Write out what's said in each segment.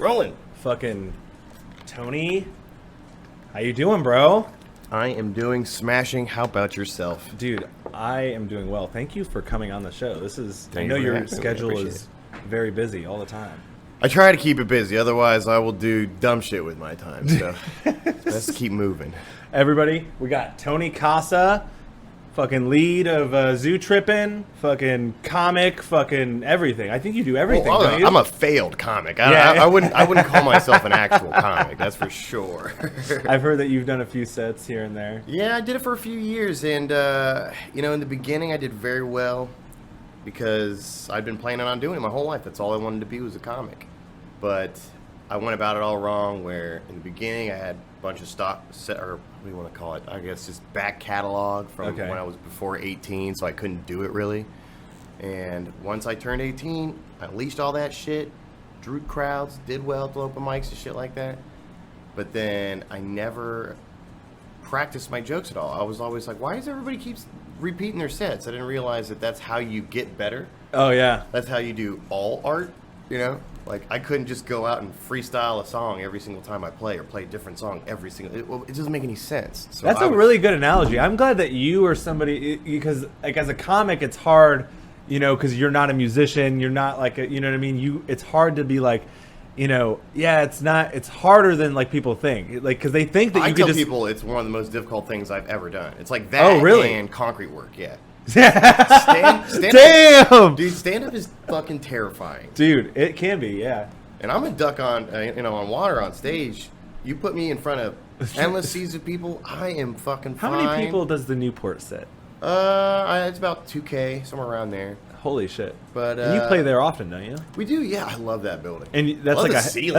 rolling. Fucking Tony, how you doing, bro? I am doing smashing. How about yourself? Dude, I am doing well. Thank you for coming on the show. I you know for your having me. I schedule appreciate is very busy all the time. I try to keep it busy, otherwise I will do dumb shit with my time. So let's keep moving. Everybody, we got Tony Casa, fucking lead of Zoo Trippin, fucking comic, fucking everything. I think you do everything. Don't you? I'm a failed comic. I wouldn't call myself an actual comic. That's for sure. I've heard that you've done a few sets here and there. Yeah, I did it for a few years, and in the beginning I did very well because I'd been planning on doing it my whole life. That's all I wanted to be was a comic. But I went about it all wrong. Where in the beginning I had a bunch of stock set, or what do you want to call it? I guess just back catalog from when I was before 18, so I couldn't do it really. And once I turned 18, I unleashed all that shit, drew crowds, did well at the open mics and shit like that. But then I never practiced my jokes at all. I was always like, why does everybody keeps repeating their sets? I didn't realize that that's how you get better. Oh, yeah. That's how you do all art, you know? Like, I couldn't just go out and freestyle a song every single time I play or play a different song every single... It doesn't make any sense. So That's a really good analogy. I'm glad that you or somebody... Because, like, as a comic, it's hard, because you're not a musician. You're not, like, you know what I mean? It's hard to be, like, it's harder than, like, people think. Like, because they think that you I tell people it's one of the most difficult things I've ever done. It's like that and concrete work, yeah. Damn! Dude, stand-up is fucking terrifying. Dude, it can be, yeah. And I'm a duck on, on water on stage. You put me in front of endless seas of people, I am fucking fine. How many people does the Newport sit? It's about 2K, somewhere around there. Holy shit! But and you play there often, don't you? We do, yeah. I love that building. And that's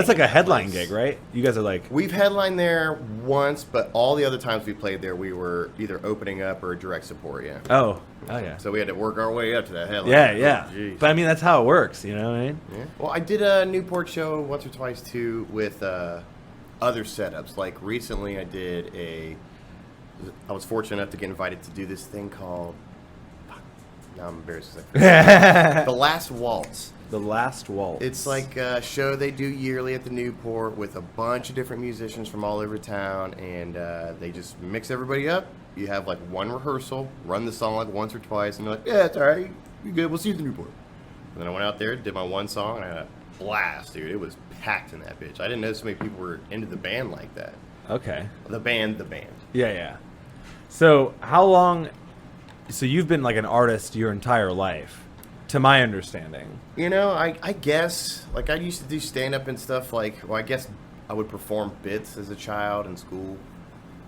like a headline gig, right? You guys are like... We've headlined there once, but all the other times we played there, we were either opening up or direct support, yeah. Oh yeah. So we had to work our way up to that headline. Yeah. Oh, but I mean, that's how it works, you know what I mean? Yeah. Well, I did a Newport show once or twice, too, with other setups. Like, recently I was fortunate enough to get invited to do this thing called... Now I'm embarrassed. The Last Waltz. The Last Waltz. It's like a show they do yearly at the Newport with a bunch of different musicians from all over town, and they just mix everybody up. You have like one rehearsal, run the song like once or twice, and you're like, yeah, it's all right, you good, we'll see you at the Newport. And then I went out there, did my one song, and I had a blast, dude. It was packed in that bitch. I didn't know so many people were into the band like that. Okay. The band. Yeah. So how long... So you've been like an artist your entire life, to my understanding. I guess, like, I used to do stand-up and stuff, I guess I would perform bits as a child in school.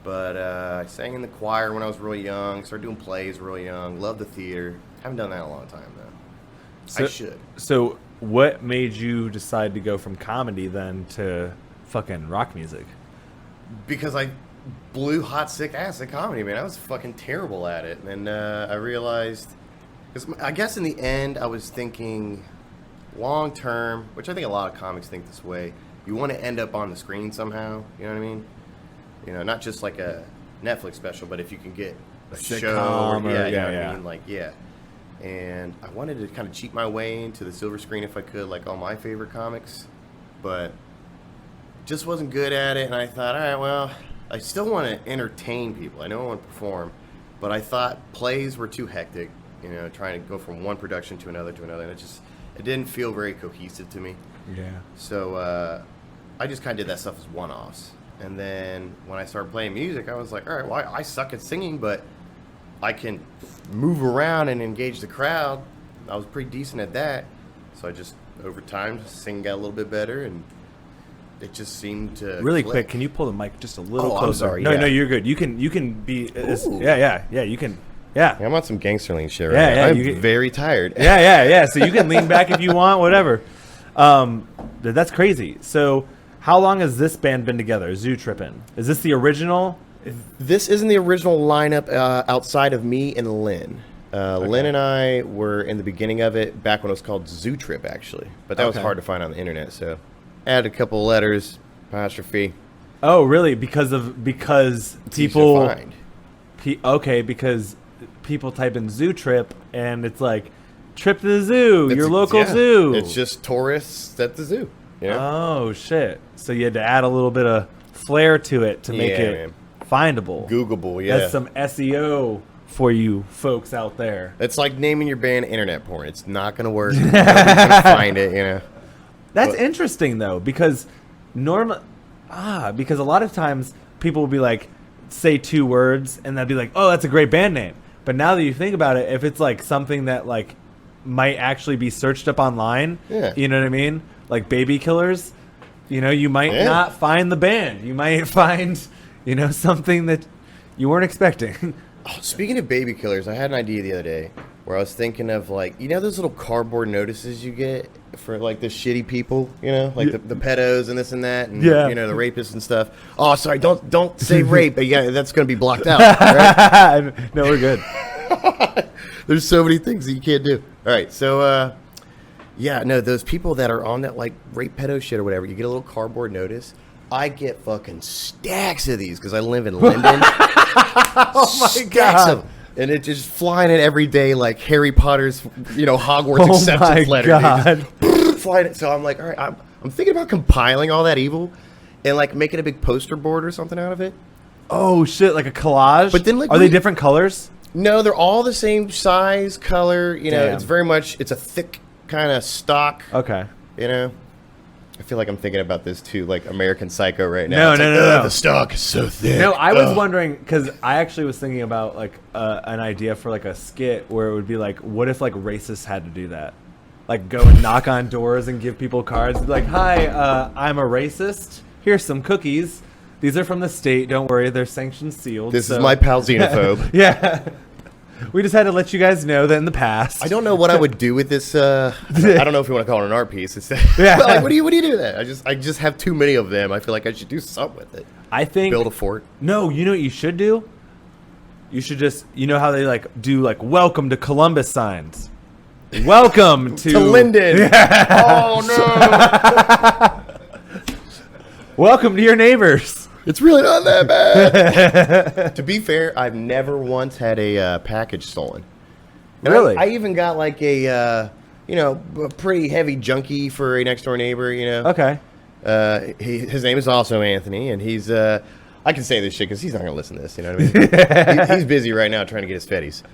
But I sang in the choir when I was really young, started doing plays really young, loved the theater. Haven't done that in a long time, though. I should. So what made you decide to go from comedy then to fucking rock music? Because I blew hot sick ass at comedy, man. I was fucking terrible at it. And I realized, because I guess in the end I was thinking long term, which I think a lot of comics think this way, you want to end up on the screen somehow, you know what I mean? Not just like a Netflix special, but if you can get a show, I mean? And I wanted to kind of cheat my way into the silver screen if I could, like all my favorite comics, but just wasn't good at it. And I thought, all right, well, I still want to entertain people. I know I want to perform, but I thought plays were too hectic, trying to go from one production to another, and it didn't feel very cohesive to me. Yeah. So I just kind of did that stuff as one-offs. And then when I started playing music, I was like, all right, well, I suck at singing, but I can move around and engage the crowd. I was pretty decent at that. So I just, over time, singing got a little bit better, and it just seemed to really click. Quick. Can you pull the mic just a little closer? I'm sorry. No, you're good. You can be. Yeah. You can. Yeah. I'm on some gangsterling shit right now. I'm very tired. Yeah. So you can lean back if you want, whatever. That's crazy. So how long has this band been together? Zoo Trippin. Is this the original? This isn't the original lineup outside of me and Lynn. Okay. Lynn and I were in the beginning of it back when it was called Zoo Trip, actually. But that was hard to find on the internet, so add a couple letters, apostrophe. Oh, really? Because people find. Because people type in Zoo Trip and it's like trip to the zoo, your local zoo. It's just tourists at the zoo. You know? Oh shit! So you had to add a little bit of flair to it to make it findable, Googleable. Yeah, that's some SEO for you folks out there. it's like naming your band Internet Porn. It's not gonna work. Nobody's gonna find it. You know. That's interesting though, because because a lot of times people will be like, say 2 words, and they'll be like, oh, that's a great band name. But now that you think about it, if it's like something that like might actually be searched up online, you know what I mean? Like Baby Killers, you know, you might not find the band. You might find, you know, something that you weren't expecting. Oh, speaking of Baby Killers, I had an idea the other day where I was thinking of, like, you know those little cardboard notices you get for, like, the shitty people, you know? Like the pedos and this and that, and, you know, the rapists and stuff. Oh, sorry, don't say rape. Yeah, that's going to be blocked out, right? No, we're good. There's so many things that you can't do. All right, so, yeah, no, those people that are on that, like, rape pedo shit or whatever, you get a little cardboard notice. I get fucking stacks of these because I live in Linden. Oh, my God. Of them. And it just flying in every day like Harry Potter's, you know, Hogwarts acceptance letter. God. Flying it. So I'm like, all right, I'm thinking about compiling all that evil and like making a big poster board or something out of it. Oh shit, like a collage? But then, like, are they different colors? No, they're all the same size, color. You know, Damn. it's very much, it's a thick kind of stock. Okay. You know? I feel like I'm thinking about this too, like American Psycho right now. No. The stock is so thick. No, I was wondering, because I actually was thinking about like an idea for like a skit where it would be like, what if like racists had to do that? Like go and knock on doors and give people cards. Be like, hi, I'm a racist. Here's some cookies. These are from the state. Don't worry, they're sanctioned sealed. This is my pal Xenophobe. Yeah. We just had to let you guys know that in the past. I don't know what I would do with this. I don't know if you want to call it an art piece. It's like, what do you do with that? I just have too many of them. I feel like I should do something with it. I think build a fort. No, you know what you should do? You should just, you know how they like do like welcome to Columbus signs. Welcome to Linden. Yeah. Oh no. Welcome to your neighbors. It's really not that bad. To be fair, I've never once had a package stolen. And really? I even got like a, you know, a pretty heavy junkie for a next door neighbor, you know. Okay. His name is also Anthony, and he's, I can say this shit because he's not going to listen to this, you know what I mean? He's busy right now trying to get his fetties.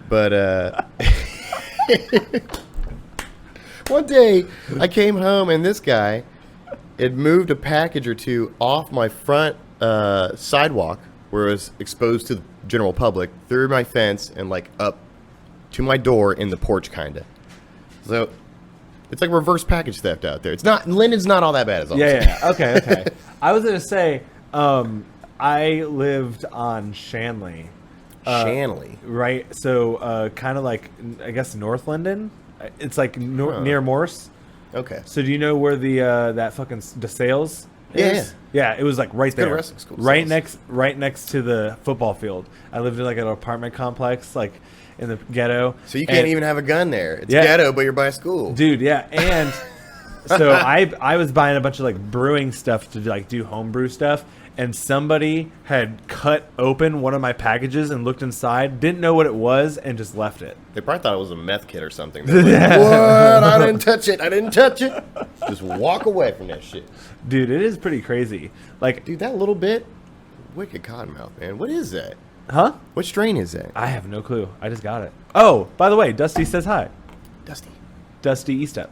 But one day I came home and this guy had moved a package or two off my front sidewalk where it was exposed to the general public, through my fence and like up to my door in the porch, kind of. So it's like reverse package theft out there. It's not, Linden's not all that bad as all. Yeah. Okay. I was gonna say, I lived on Shanley. Shanley, right? So kind of like, I guess, North Linden. It's like near Morse. Okay. So do you know where the that fucking DeSales is? Yeah, it was like right there, right next to the football field. I lived in like an apartment complex, like in the ghetto. So you can't even have a gun there. It's ghetto, but you're by a school, dude. Yeah, and so I was buying a bunch of like brewing stuff to like do homebrew stuff, and somebody had cut open one of my packages and looked inside, didn't know what it was, and just left it. They probably thought it was a meth kit or something. Like, what? I didn't touch it. Just walk away from that shit. Dude, it is pretty crazy. Like, dude, that little bit, wicked cottonmouth, man. What is that? Huh? What strain is that? I have no clue. I just got it. Oh, by the way, Dusty says hi. Dusty Eastep.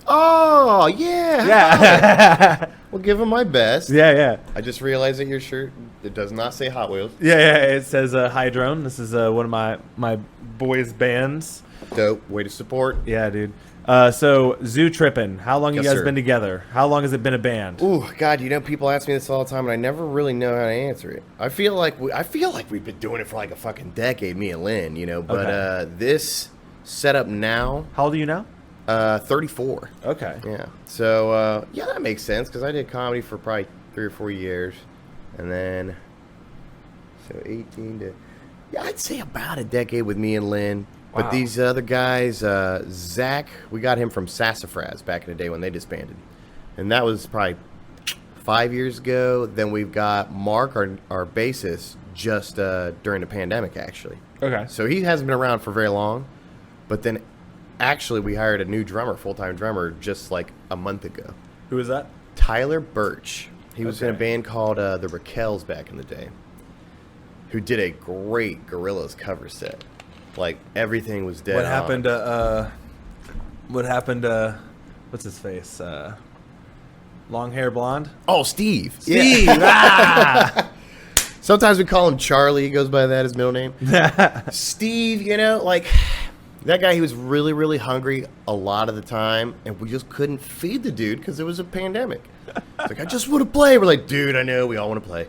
Oh, yeah. Yeah. We'll give him my best. Yeah. I just realized that your shirt, it does not say Hot Wheels. Yeah. It says Hydrone. This is one of my boys' bands. Dope. Way to support. Yeah, dude. So, Zoo Trippin. How long you guys been together? How long has it been a band? Ooh, God, you know, people ask me this all the time, and I never really know how to answer it. I feel like we've been doing it for like a fucking decade, me and Lynn, you know. But this setup now. How old are you now? 34. Okay. Yeah. So, yeah, that makes sense, because I did comedy for probably 3 or 4 years. And then, so 18 to, yeah, I'd say about a decade with me and Lynn. Wow. But these other guys, Zach, we got him from Sassafras back in the day when they disbanded. And that was probably 5 years ago. Then we've got Mark, our bassist, just during the pandemic, actually. Okay. So he hasn't been around for very long. But then actually we hired a new drummer, full-time drummer, just like a month ago. Who is that? Tyler Birch. He was in a band called the Raquels back in the day, who did a great Gorillaz cover set. Like, everything was dead What on. happened to what's his face? Long hair blonde? Oh, Steve. Steve! Yeah. Sometimes we call him Charlie. He goes by that, his middle name. Steve, you know, like, that guy, he was really, really hungry a lot of the time, and we just couldn't feed the dude because it was a pandemic. It's like, I just want to play. We're like, dude, I know, we all want to play.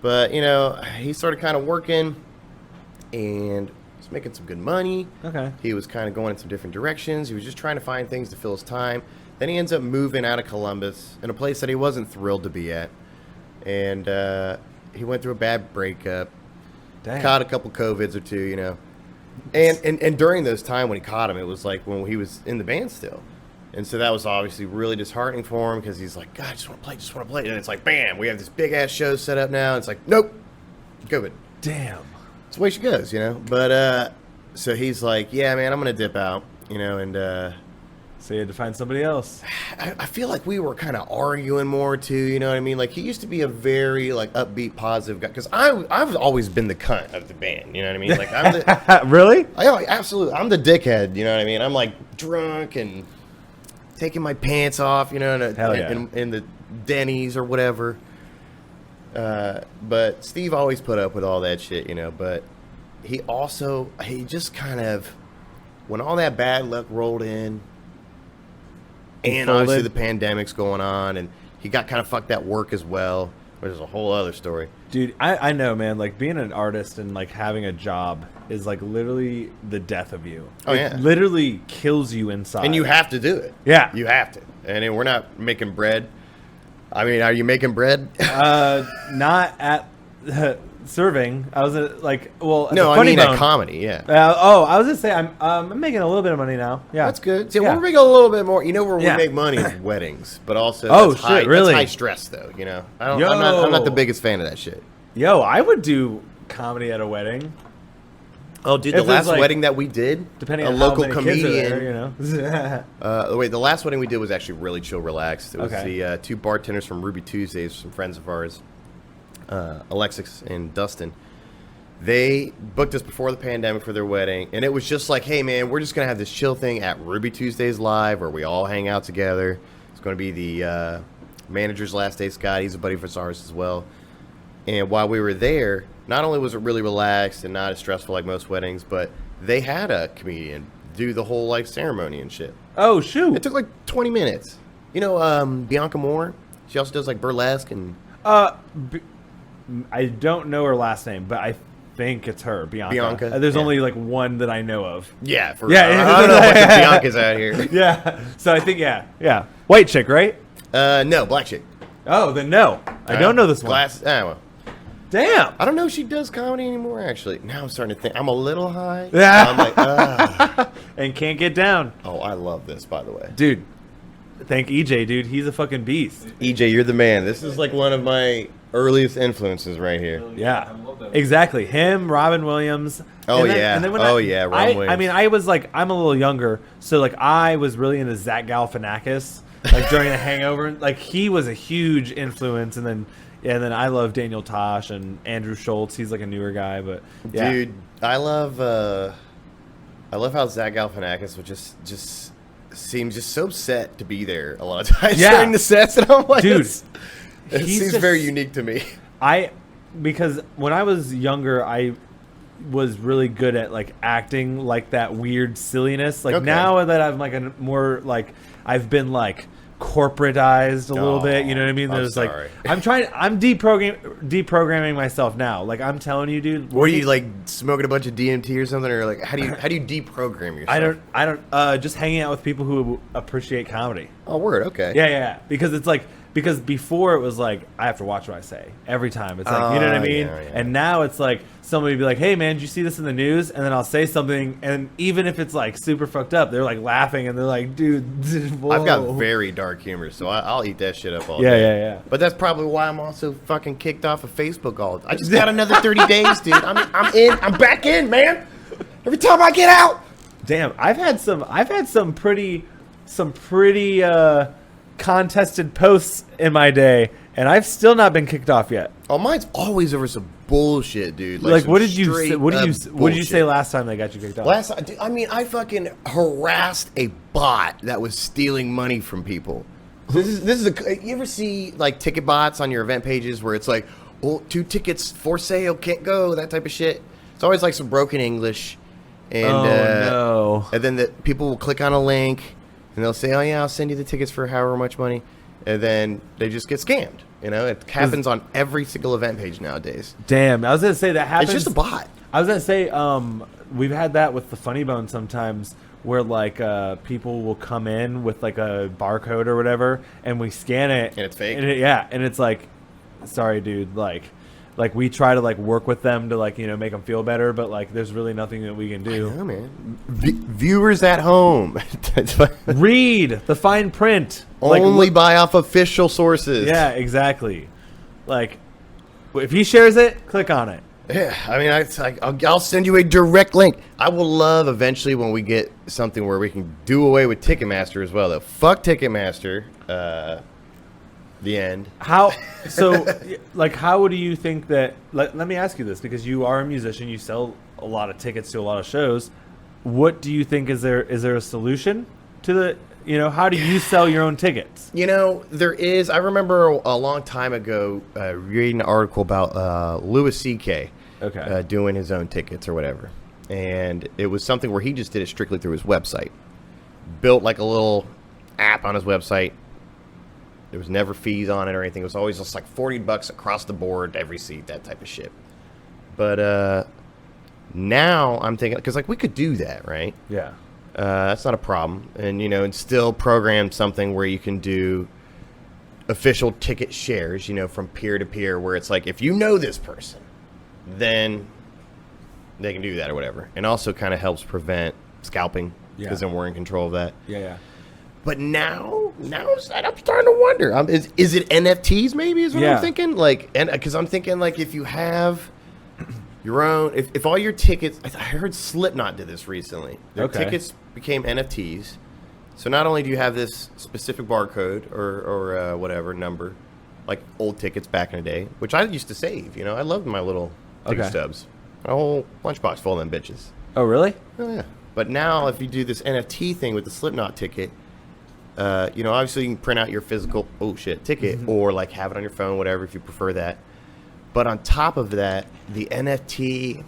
But, you know, he started kind of working and was making some good money. Okay. He was kind of going in some different directions. He was just trying to find things to fill his time. Then he ends up moving out of Columbus in a place that he wasn't thrilled to be at. And he went through a bad breakup. Damn. Caught a couple COVIDs or two, you know. And during those time when he caught him, it was like when he was in the band still. And so that was obviously really disheartening for him because he's like, God, I just want to play. And it's like, bam, we have this big-ass show set up now. It's like, nope, COVID. Damn. It's the way she goes, you know. But so he's like, yeah, man, I'm going to dip out, you know, and So you had to find somebody else. I feel like we were kind of arguing more too, you know what I mean? Like, he used to be a very like upbeat, positive guy because I've always been the cunt of the band, you know what I mean? Like, I'm the Really? absolutely, I'm the dickhead, you know what I mean? I'm like drunk and taking my pants off, you know, in the Denny's or whatever. But Steve always put up with all that shit, you know. But he just kind of, when all that bad luck rolled in, and obviously the pandemic's going on, and he got kind of fucked at work as well, which is a whole other story. Dude, I know, man. Like, being an artist and like having a job is like literally the death of you. Oh, It literally kills you inside. And you have to do it. Yeah. You have to. And then we're not making bread. I mean, are you making bread? Not at serving. I was No, I funny mean bone. at comedy, yeah. I was gonna say I'm making a little bit of money now. Yeah, That's good. See, Yeah. we're making a little bit more. You know where we Yeah. make money is weddings, but also Oh, that's high, shit, really? that's high stress though. You know, I'm Yo. not the biggest fan of that shit. Yo, I would do comedy at a wedding, Oh, dude, If the there's, last like, wedding that we did, depending a on local how many comedian. kids are there, you know. Wait, the last wedding we did was actually really chill, relaxed. It was Okay. the two bartenders from Ruby Tuesdays, some friends of ours, Alexis and Dustin. They booked us before the pandemic for their wedding, and it was just like, hey, man, we're just going to have this chill thing at Ruby Tuesdays Live where we all hang out together. It's going to be the manager's last day, Scott. He's a buddy of ours as well. And while we were there, not only was it really relaxed and not as stressful like most weddings, but they had a comedian do the whole like ceremony and shit. Oh shoot! It took like 20 minutes. You know, Bianca Moore. She also does like burlesque and. I don't know her last name, but I think it's her, Bianca. There's yeah. only like one that I know of. Yeah, Yeah, I don't know what the Biancas out here. Yeah. So I think yeah, white chick, right? No, black chick. Oh, then no, I don't know this one. Well, Damn. I don't know if she does comedy anymore. Actually, now I'm starting to think. I'm a little high. Yeah. I'm like, And can't get down, oh, I love this. By the way, dude. Thank EJ, dude. He's a fucking beast. EJ, you're the man. This is like one of my earliest influences right here. Yeah, exactly. Him, Robin Williams. Oh, And then- yeah. and then when Oh, yeah, Robin Williams. I mean, I was like, I'm a little younger, so like I was really into Zach Galifianakis, like during The Hangover. Like he was a huge influence, and then I love Daniel Tosh and Andrew Schultz. He's like a newer guy, but yeah. Dude, I love how Zach Galifianakis would just seems just so set to be there a lot of times during the sets, and I'm like, Dude, it he's seems just- very unique to me. Because when I was younger, I was really good at like acting like that weird silliness. Like Okay. now that I'm like a more like I've been like corporatized a little bit, you know what I mean? I'm There's sorry. like I'm deprogramming myself now. Like I'm telling you, dude. What are you like smoking a bunch of DMT or something, or like how do you deprogram yourself? I don't just hanging out with people who appreciate comedy. Oh, word. Okay. Yeah. Because before it was like I have to watch what I say every time. It's like, you know what I mean? Yeah. And now it's like somebody would be like, "Hey man, did you see this in the news?" And then I'll say something, and even if it's like super fucked up, they're like laughing and they're like, "Dude, whoa." I've got very dark humor, so I'll eat that shit up all Yeah, day. yeah. But that's probably why I'm also fucking kicked off of Facebook all. I just got another 30 days, dude. I'm back in, man. Every time I get out. Damn, I've had some pretty contested posts in my day, and I've still not been kicked off yet. Oh, mine's always over some bullshit, dude. Like some what did you say, what did you bullshit. say last time they got you kicked off? I mean, I fucking harassed a bot that was stealing money from people. You ever see like ticket bots on your event pages where it's like, oh, 2 tickets for sale, can't go, that type of shit. It's always like some broken English, and no. And then people will click on a link and they'll say, oh yeah, I'll send you the tickets for however much money, and then they just get scammed. You know, it happens on every single event page nowadays. Damn, I was gonna say that happens. It's just a bot. I was gonna say, we've had that with the Funny Bone sometimes, where like people will come in with like a barcode or whatever, and we scan it, And it's fake? and it's like, sorry, dude, like we try to like work with them to like, you know, make them feel better, but like there's really nothing that we can do. I know, man. Viewers at home, Read the fine print. only buy off official sources. Yeah, exactly. Like, if he shares it, click on it. Yeah, I mean, I'll send you a direct link. I will love eventually when we get something where we can do away with Ticketmaster as well, though. Fuck Ticketmaster. The end. How so? Like, how do you think that? Let me ask you this, because you are a musician, you sell a lot of tickets to a lot of shows. What do you think is there a solution to the? You know, how do you sell your own tickets? You know, there is. I remember a long time ago reading an article about Louis C.K. Okay. Doing his own tickets or whatever, and it was something where he just did it strictly through his website. Built like a little app on his website. There was never fees on it or anything. It was always just like $40 across the board, every seat, that type of shit. But now I'm thinking, because like we could do that, right? Yeah. That's not a problem. And, you know, and still program something where you can do official ticket shares, you know, from peer to peer, where it's like, if you know this person, then they can do that or whatever. And also kind of helps prevent scalping, because then we're in control of that. Yeah. But now I'm starting to wonder. Is it NFTs? Maybe is what I'm thinking. Like, and because I'm thinking like if you have your own, if all your tickets, I heard Slipknot did this recently. Their tickets became NFTs. So not only do you have this specific barcode or whatever number, like old tickets back in the day, which I used to save. You know, I loved my little ticket stubs. A whole lunchbox full of them bitches. Oh, really? Oh yeah. But now if you do this NFT thing with the Slipknot ticket. You know, obviously you can print out your physical ticket or like have it on your phone, whatever, if you prefer that. But on top of that, the NFT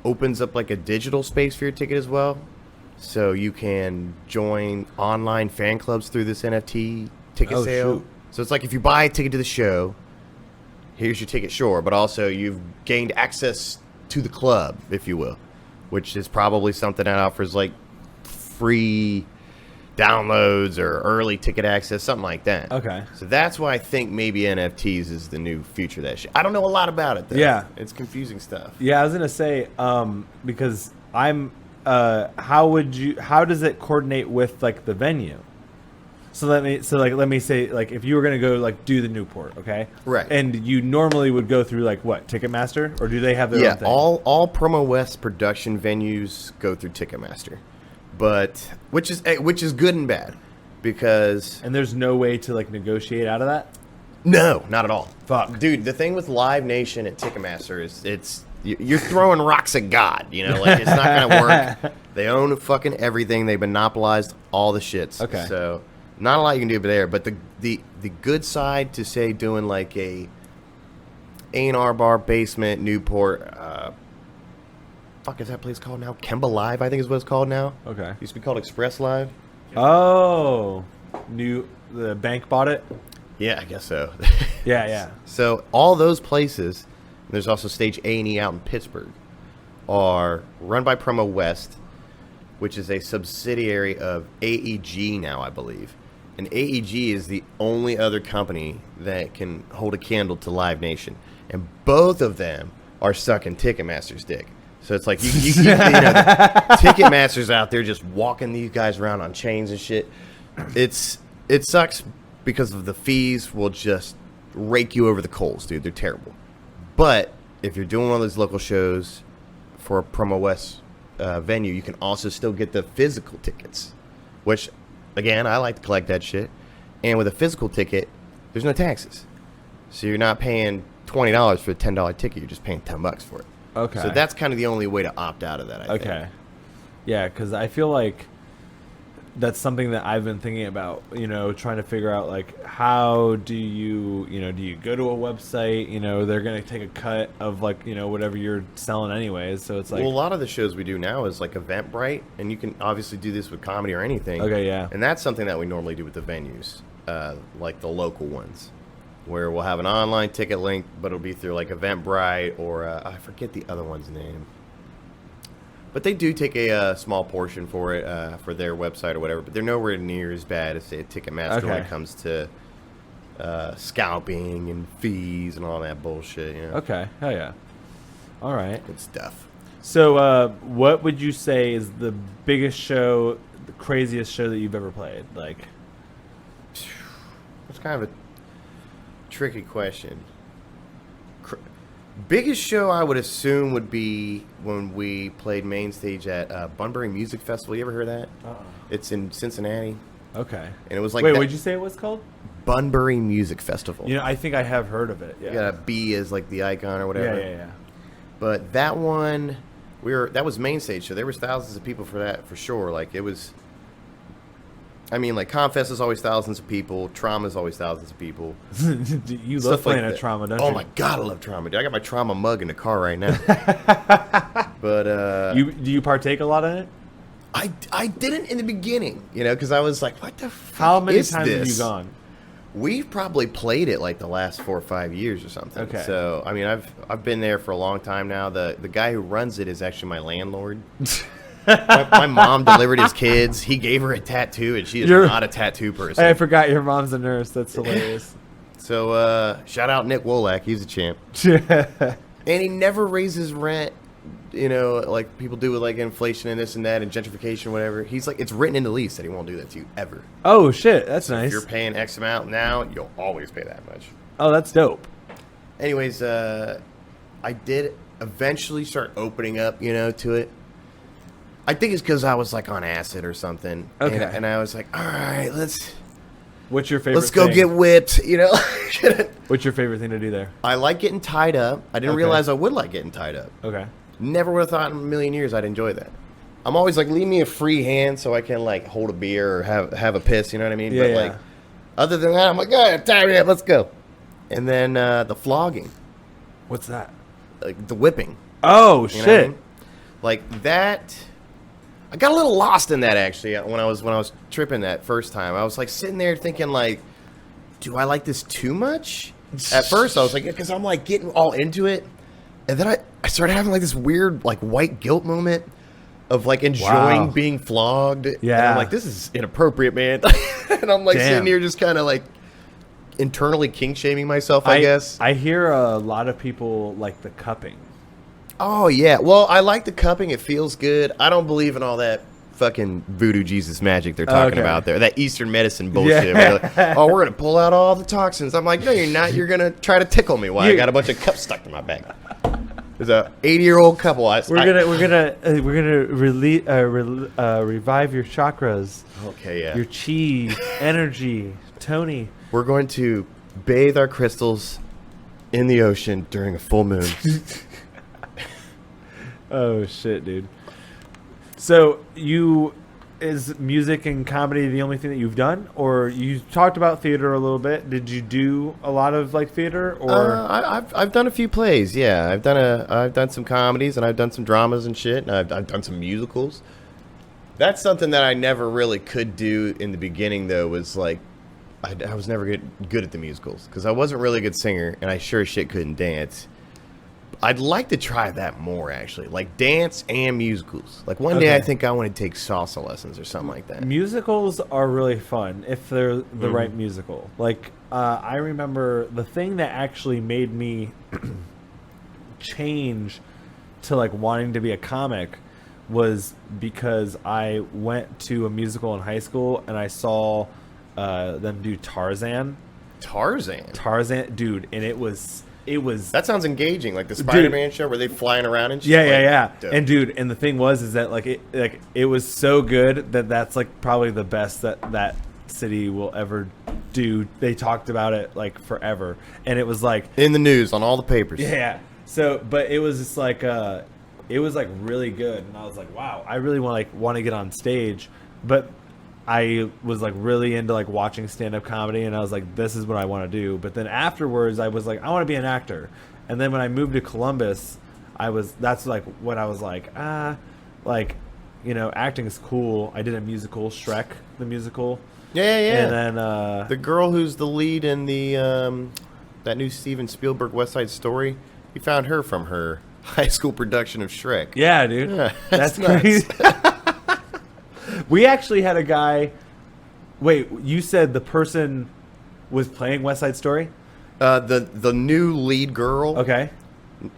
opens up like a digital space for your ticket as well. So you can join online fan clubs through this NFT ticket sale. Shoot. So it's like if you buy a ticket to the show, here's your ticket, sure, but also you've gained access to the club, if you will, which is probably something that offers like free downloads or early ticket access, something like that. Okay. So that's why I think maybe NFTs is the new future of that shit. I don't know a lot about it, though. Yeah. It's confusing stuff. Yeah, I was gonna say, because I'm, how does it coordinate with like the venue? So let me say, like, if you were gonna go like do the Newport, okay? Right. And you normally would go through like what, Ticketmaster, or do they have their own thing? all Promo West production venues go through Ticketmaster. But which is good and bad, because And there's no way to like negotiate out of that? no, not at all. Fuck. Dude, the thing with Live Nation at Ticketmaster is you're throwing rocks at God, you know, like it's not gonna work. They own fucking everything. They monopolized all the shits. Okay. So not a lot you can do there, but the good side to say doing like a A&R bar basement Newport fuck is that place called now? Kemba Live, I think is what it's called now. Okay. Used to be called Express Live. Oh, the bank bought it? Yeah, I guess so. Yeah. So all those places, and there's also Stage A&E out in Pittsburgh, are run by Promo West, which is a subsidiary of AEG now, I believe. And AEG is the only other company that can hold a candle to Live Nation. And both of them are sucking Ticketmaster's dick. So it's like, you know, Ticketmaster's out there just walking these guys around on chains and shit. It sucks because of the fees will just rake you over the coals, dude. They're terrible. But if you're doing one of those local shows for a Promo West venue, you can also still get the physical tickets, which, again, I like to collect that shit. And with a physical ticket, there's no taxes. So you're not paying $20 for a $10 ticket. You're just paying $10 for it. Okay. So that's kind of the only way to opt out of that, I think. Okay. Yeah, because I feel like that's something that I've been thinking about, you know, trying to figure out, like, how do you go to a website, you know, they're going to take a cut of, like, you know, whatever you're selling anyways. So it's like... Well, a lot of the shows we do now is like Eventbrite, and you can obviously do this with comedy or anything. Okay, yeah. And that's something that we normally do with the venues, like the local ones, where we'll have an online ticket link, but it'll be through like Eventbrite or I forget the other one's name. But they do take a small portion for it, for their website or whatever. But they're nowhere near as bad as, say, a Ticketmaster when it comes to scalping and fees and all that bullshit. You know? Okay, hell yeah. All right. Good stuff. So what would you say is the biggest show, the craziest show that you've ever played? Like, That's kind of a tricky question. Biggest show I would assume would be when we played main stage at Bunbury Music Festival. You ever heard of that? It's in Cincinnati. Okay. And it was like... Wait, what'd you say it was called? Bunbury Music Festival. You know, I think I have heard of it. Yeah. You got a B as like the icon or whatever. Yeah. But that one, that was main stage, so there was thousands of people for that, for sure. Like, it was... I mean, like, Confest is always thousands of people. Trauma is always thousands of people. You Stuff love playing like at that. Trauma, don't Oh, you? my God, I love Trauma, dude. I got my Trauma mug in the car right now. But, do you partake a lot in it? I didn't in the beginning, you know, because I was like, what the fuck How many is times this? have you gone? We've probably played it like the last 4 or 5 years or something. Okay. So, I mean, I've been there for a long time now. The guy who runs it is actually my landlord. my mom delivered his kids. He gave her a tattoo, and she is not a tattoo person. I forgot your mom's a nurse. That's hilarious. So, shout out Nick Wolak. He's a champ. And he never raises rent, you know, like people do with, like, inflation and this and that and gentrification or whatever. He's like, it's written in the lease that he won't do that to you ever. Oh, shit. That's So nice. if you're paying X amount now, you'll always pay that much. Oh, that's dope. Anyways, I did eventually start opening up, you know, to it. I think it's because I was like on acid or something. Okay. And I was like, all right, What's your favorite let's go thing? get whipped, you know. What's your favorite thing to do there? I like getting tied up. I didn't Okay. realize I would like getting tied up. Okay. Never would have thought in a million years I'd enjoy that. I'm always like, leave me a free hand so I can like hold a beer or have a piss, you know what I mean? Yeah, but yeah. like, other than that, I'm like, all right, tie me up, let's go. And then the flogging, What's that? like the whipping. Oh, You know what I shit. mean? Like that, I got a little lost in that actually when I was tripping that first time. I was like sitting there thinking like, do I like this too much? At first I was like, because I'm like getting all into it, and then I started having like this weird like white guilt moment of like enjoying Wow. being flogged. And Yeah. I'm like, this is inappropriate, man. And I'm like Damn. sitting here just kind of like internally kink shaming myself, I guess. I hear a lot of people like the cupping. Oh, yeah. Well, I like the cupping. It feels good. I don't believe in all that fucking voodoo Jesus magic they're talking Okay. about there. That Eastern medicine bullshit. Yeah. Where they're like, oh, we're going to pull out all the toxins. I'm like, no, you're not. You're going to try to tickle me while I got a bunch of cups stuck in my back. There's a 80-year-old couple. We're gonna revive your chakras, Okay, yeah. your chi, energy, Tony. We're going to bathe our crystals in the ocean during a full moon. Oh shit, dude. So is music and comedy the only thing that you've done, or you talked about theater a little bit? Did you do a lot of like theater, or I've done a few plays. Yeah, I've done some comedies and I've done some dramas and shit. And I've done some musicals. That's something that I never really could do in the beginning, though. Was like I was never good at the musicals because I wasn't really a good singer and I sure as shit couldn't dance. I'd like to try that more, actually, like dance and musicals. Like one day, I think I want to take salsa lessons or something like that. musicals are really fun if they're the right musical. Like I remember the thing that actually made me change to like wanting to be a comic was because I went to a musical in high school and I saw them do Tarzan, dude, and it was That sounds engaging, like the Spider-Man show where they flying around and shit. yeah. Dope. And dude, and the thing was that it was so good that's like probably the best that city will ever dude, they talked about it like forever, and it was like in the news on all the papers. yeah. So, but it was just like it was like really good, and I was like, wow, I really want to get on stage, but I was like really into like watching stand-up comedy, and I was like, this is what I want to do. But then afterwards, I was like, I want to be an actor. And then when I moved to Columbus, that's like when I was like, like, you know, acting is cool. I did a musical, Shrek, the musical. Yeah. And then the girl who's the lead in the that new Steven Spielberg West Side Story, you found her from her high school production of Shrek. yeah, dude, Yeah, that's nuts. crazy. We actually had a guy. Wait, you said the person was playing West Side Story? The new lead girl, Okay.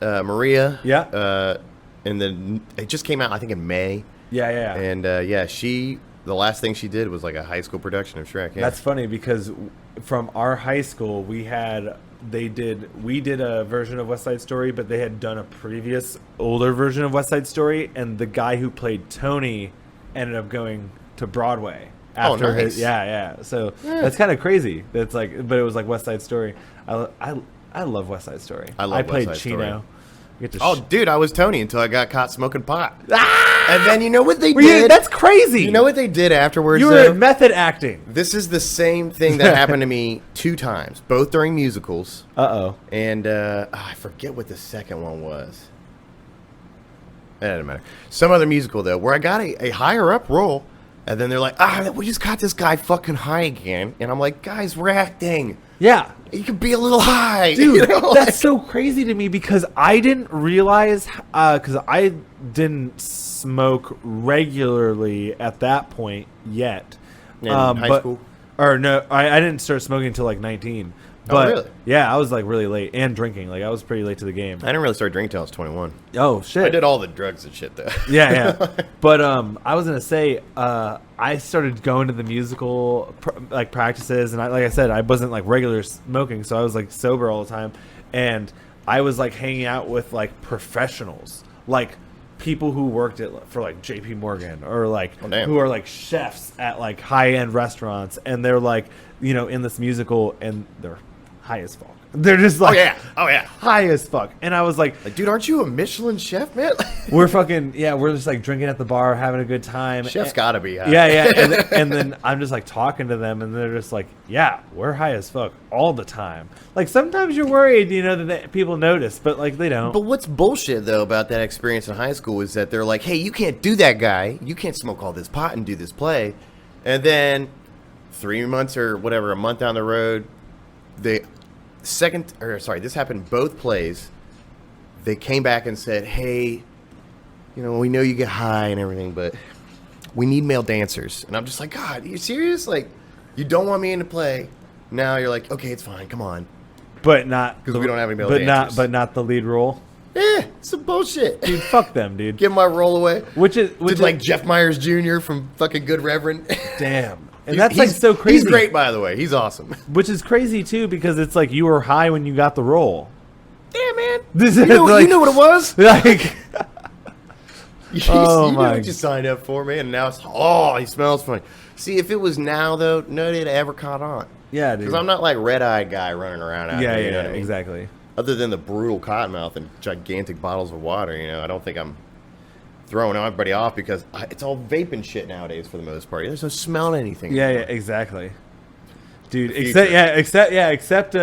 Maria. Yeah. And then it just came out, I think, in May. Yeah. And the last thing she did was like a high school production of Shrek. Yeah. That's funny because from our high school, we did a version of West Side Story, but they had done a previous older version of West Side Story, and the guy who played Tony ended up going to Broadway after nice. his So that's kind of crazy. That's like, but it was like West Side Story. I love West Side Story. I love played West Side Chino. Story. You get to Oh, dude, I was Tony until I got caught smoking pot. Ah! And then you know what they Were you- did? that's crazy. You know what they did afterwards? You though? were method acting. This is the same thing that happened to me 2 times, both during musicals. Uh-oh. And I forget what the second one was. It doesn't matter. Some other musical, though, where I got a higher up role. And then they're like, we just got this guy fucking high again. And I'm like, guys, we're acting. Yeah. You could be a little high. Dude, you know? that's so crazy to me because I didn't realize, because I didn't smoke regularly at that point yet. In high school? Or no, I didn't start smoking until like 19. But really? yeah, I was like really late and drinking. Like I was pretty late to the game. I didn't really start drinking until I was 21. Oh shit! I did all the drugs and shit, though. Yeah. But I was gonna say I started going to the musical like practices, and like I said, I wasn't like regular smoking, so I was like sober all the time, and I was like hanging out with like professionals, like people who worked for like JP Morgan or like who are like chefs at like high end restaurants, and they're like, you know, in this musical, and they're high as fuck. They're just like, oh yeah, high as fuck. And I was like, dude, aren't you a Michelin chef, man? we're just like drinking at the bar, having a good time. Chef's gotta be high. Yeah. And then I'm just like talking to them, and they're just like, yeah, we're high as fuck all the time. Like sometimes you're worried, you know, that people notice, but like they don't. But what's bullshit though about that experience in high school is that they're like, hey, you can't do that, guy. You can't smoke all this pot and do this play. And then 3 months or whatever, a month down the road, this happened both plays. They came back and said, hey, you know, we know you get high and everything, but we need male dancers. And I'm just like, God, are you serious? Like, you don't want me in the play. Now you're like, okay, it's fine, come on. But not because we don't have any male dancers. But not the lead role. Yeah, it's some bullshit. Dude, fuck them, dude. Give my role away. Which is like Jeff Myers Jr. from fucking Good Reverend. Damn. And that's like so crazy. He's great, by the way. He's awesome. Which is crazy too, because it's like you were high when you got the role. Yeah, man. You know what it was? Like, you knew what you signed up for, man. And now it's, he smells funny. See, if it was now, though, nobody'd ever caught on. Yeah, dude. Because I'm not like red-eyed guy running around out here. You know what I mean? Exactly. Other than the brutal cottonmouth and gigantic bottles of water, you know, I don't think I'm throwing everybody off because it's all vaping shit nowadays for the most part. There's no smell to anything. Yeah, exactly. Dude, except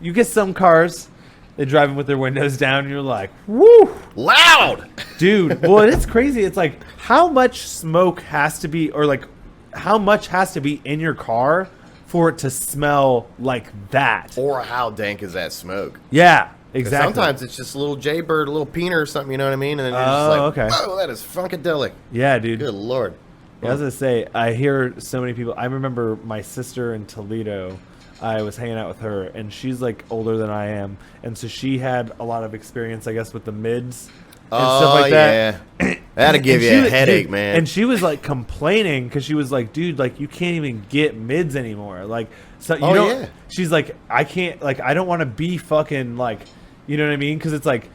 you get some cars, they drive with their windows down, and you're like, woo! Loud! Dude, well, it's crazy. It's like, how much smoke has to be, or like, how much has to be in your car for it to smell like that? Or how dank is that smoke? Yeah, exactly. Sometimes it's just a little jaybird, a little peener or something, you know what I mean? And then you're just like, okay. Oh, that is funkadelic. Yeah, dude. Good Lord. Yeah, I was going to say, I hear so many people. I remember my sister in Toledo. I was hanging out with her, and she's like older than I am. And so she had a lot of experience, I guess, with the mids and stuff like that. Yeah. That'll give you a headache, man. And she was like complaining because she was like, dude, like you can't even get mids anymore. Like, so you know, she's like, I can't, like, I don't want to be fucking like, you know what I mean? Because it's like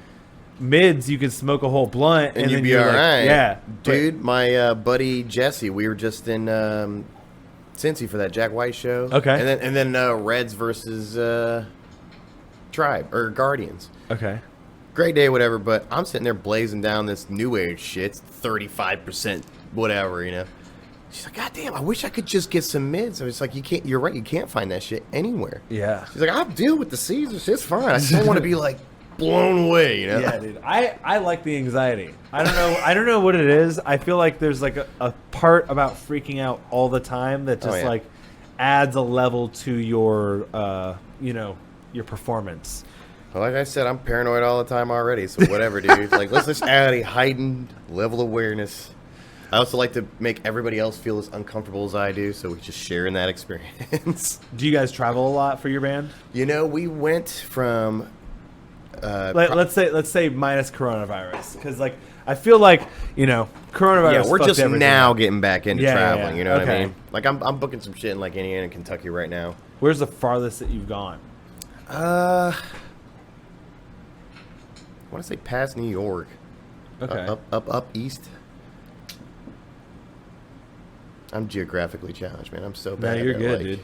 mids, you could smoke a whole blunt and you'd then be you're all like, right. yeah, dude. My buddy Jesse, we were just in Cincy for that Jack White show. Okay. And then Reds versus Tribe or Guardians. Okay. Great day, whatever. But I'm sitting there blazing down this new age shit. It's 35%, whatever, you know. She's like, God damn, I wish I could just get some mids. I was like, you can't. You're right. You can't find that shit anywhere. Yeah. She's like, I'll deal with the Caesars. It's fine. I just don't want to be like blown away, you know. Yeah, dude. I like the anxiety. I don't know what it is. I feel like there's like a part about freaking out all the time that just like adds a level to your your performance. Well, like I said, I'm paranoid all the time already. So whatever, dude. Like, let's just add a heightened level of awareness. I also like to make everybody else feel as uncomfortable as I do, so we just share in that experience. Do you guys travel a lot for your band? You know, we went from let's say minus coronavirus, because like I feel like coronavirus. Yeah, we're just everything now up. getting back into traveling. Yeah. You know what I mean? Like I'm booking some shit in like Indiana and Kentucky right now. Where's the farthest that you've gone? I want to say past New York. Okay. Up east. I'm geographically challenged, man. I'm so bad. No, you're at good, like, dude.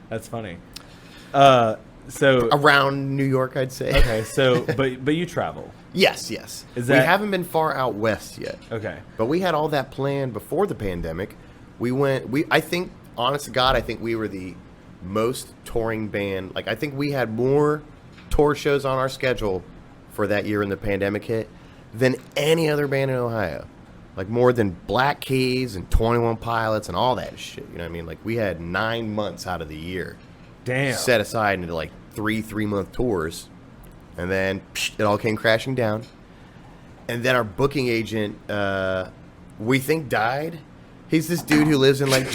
That's funny. So around New York, I'd say. Okay, so but you travel. Yes. We haven't been far out west yet. Okay. But we had all that planned before the pandemic. I think, honest to God, I think we were the most touring band. Like, I think we had more tour shows on our schedule for that year when the pandemic hit than any other band in Ohio. Like, more than Black Keys and 21 Pilots and all that shit. You know what I mean? Like, we had 9 months out of the year set aside into, like, 3-month tours. And then it all came crashing down. And then our booking agent, we think died. He's this dude who lives in, like...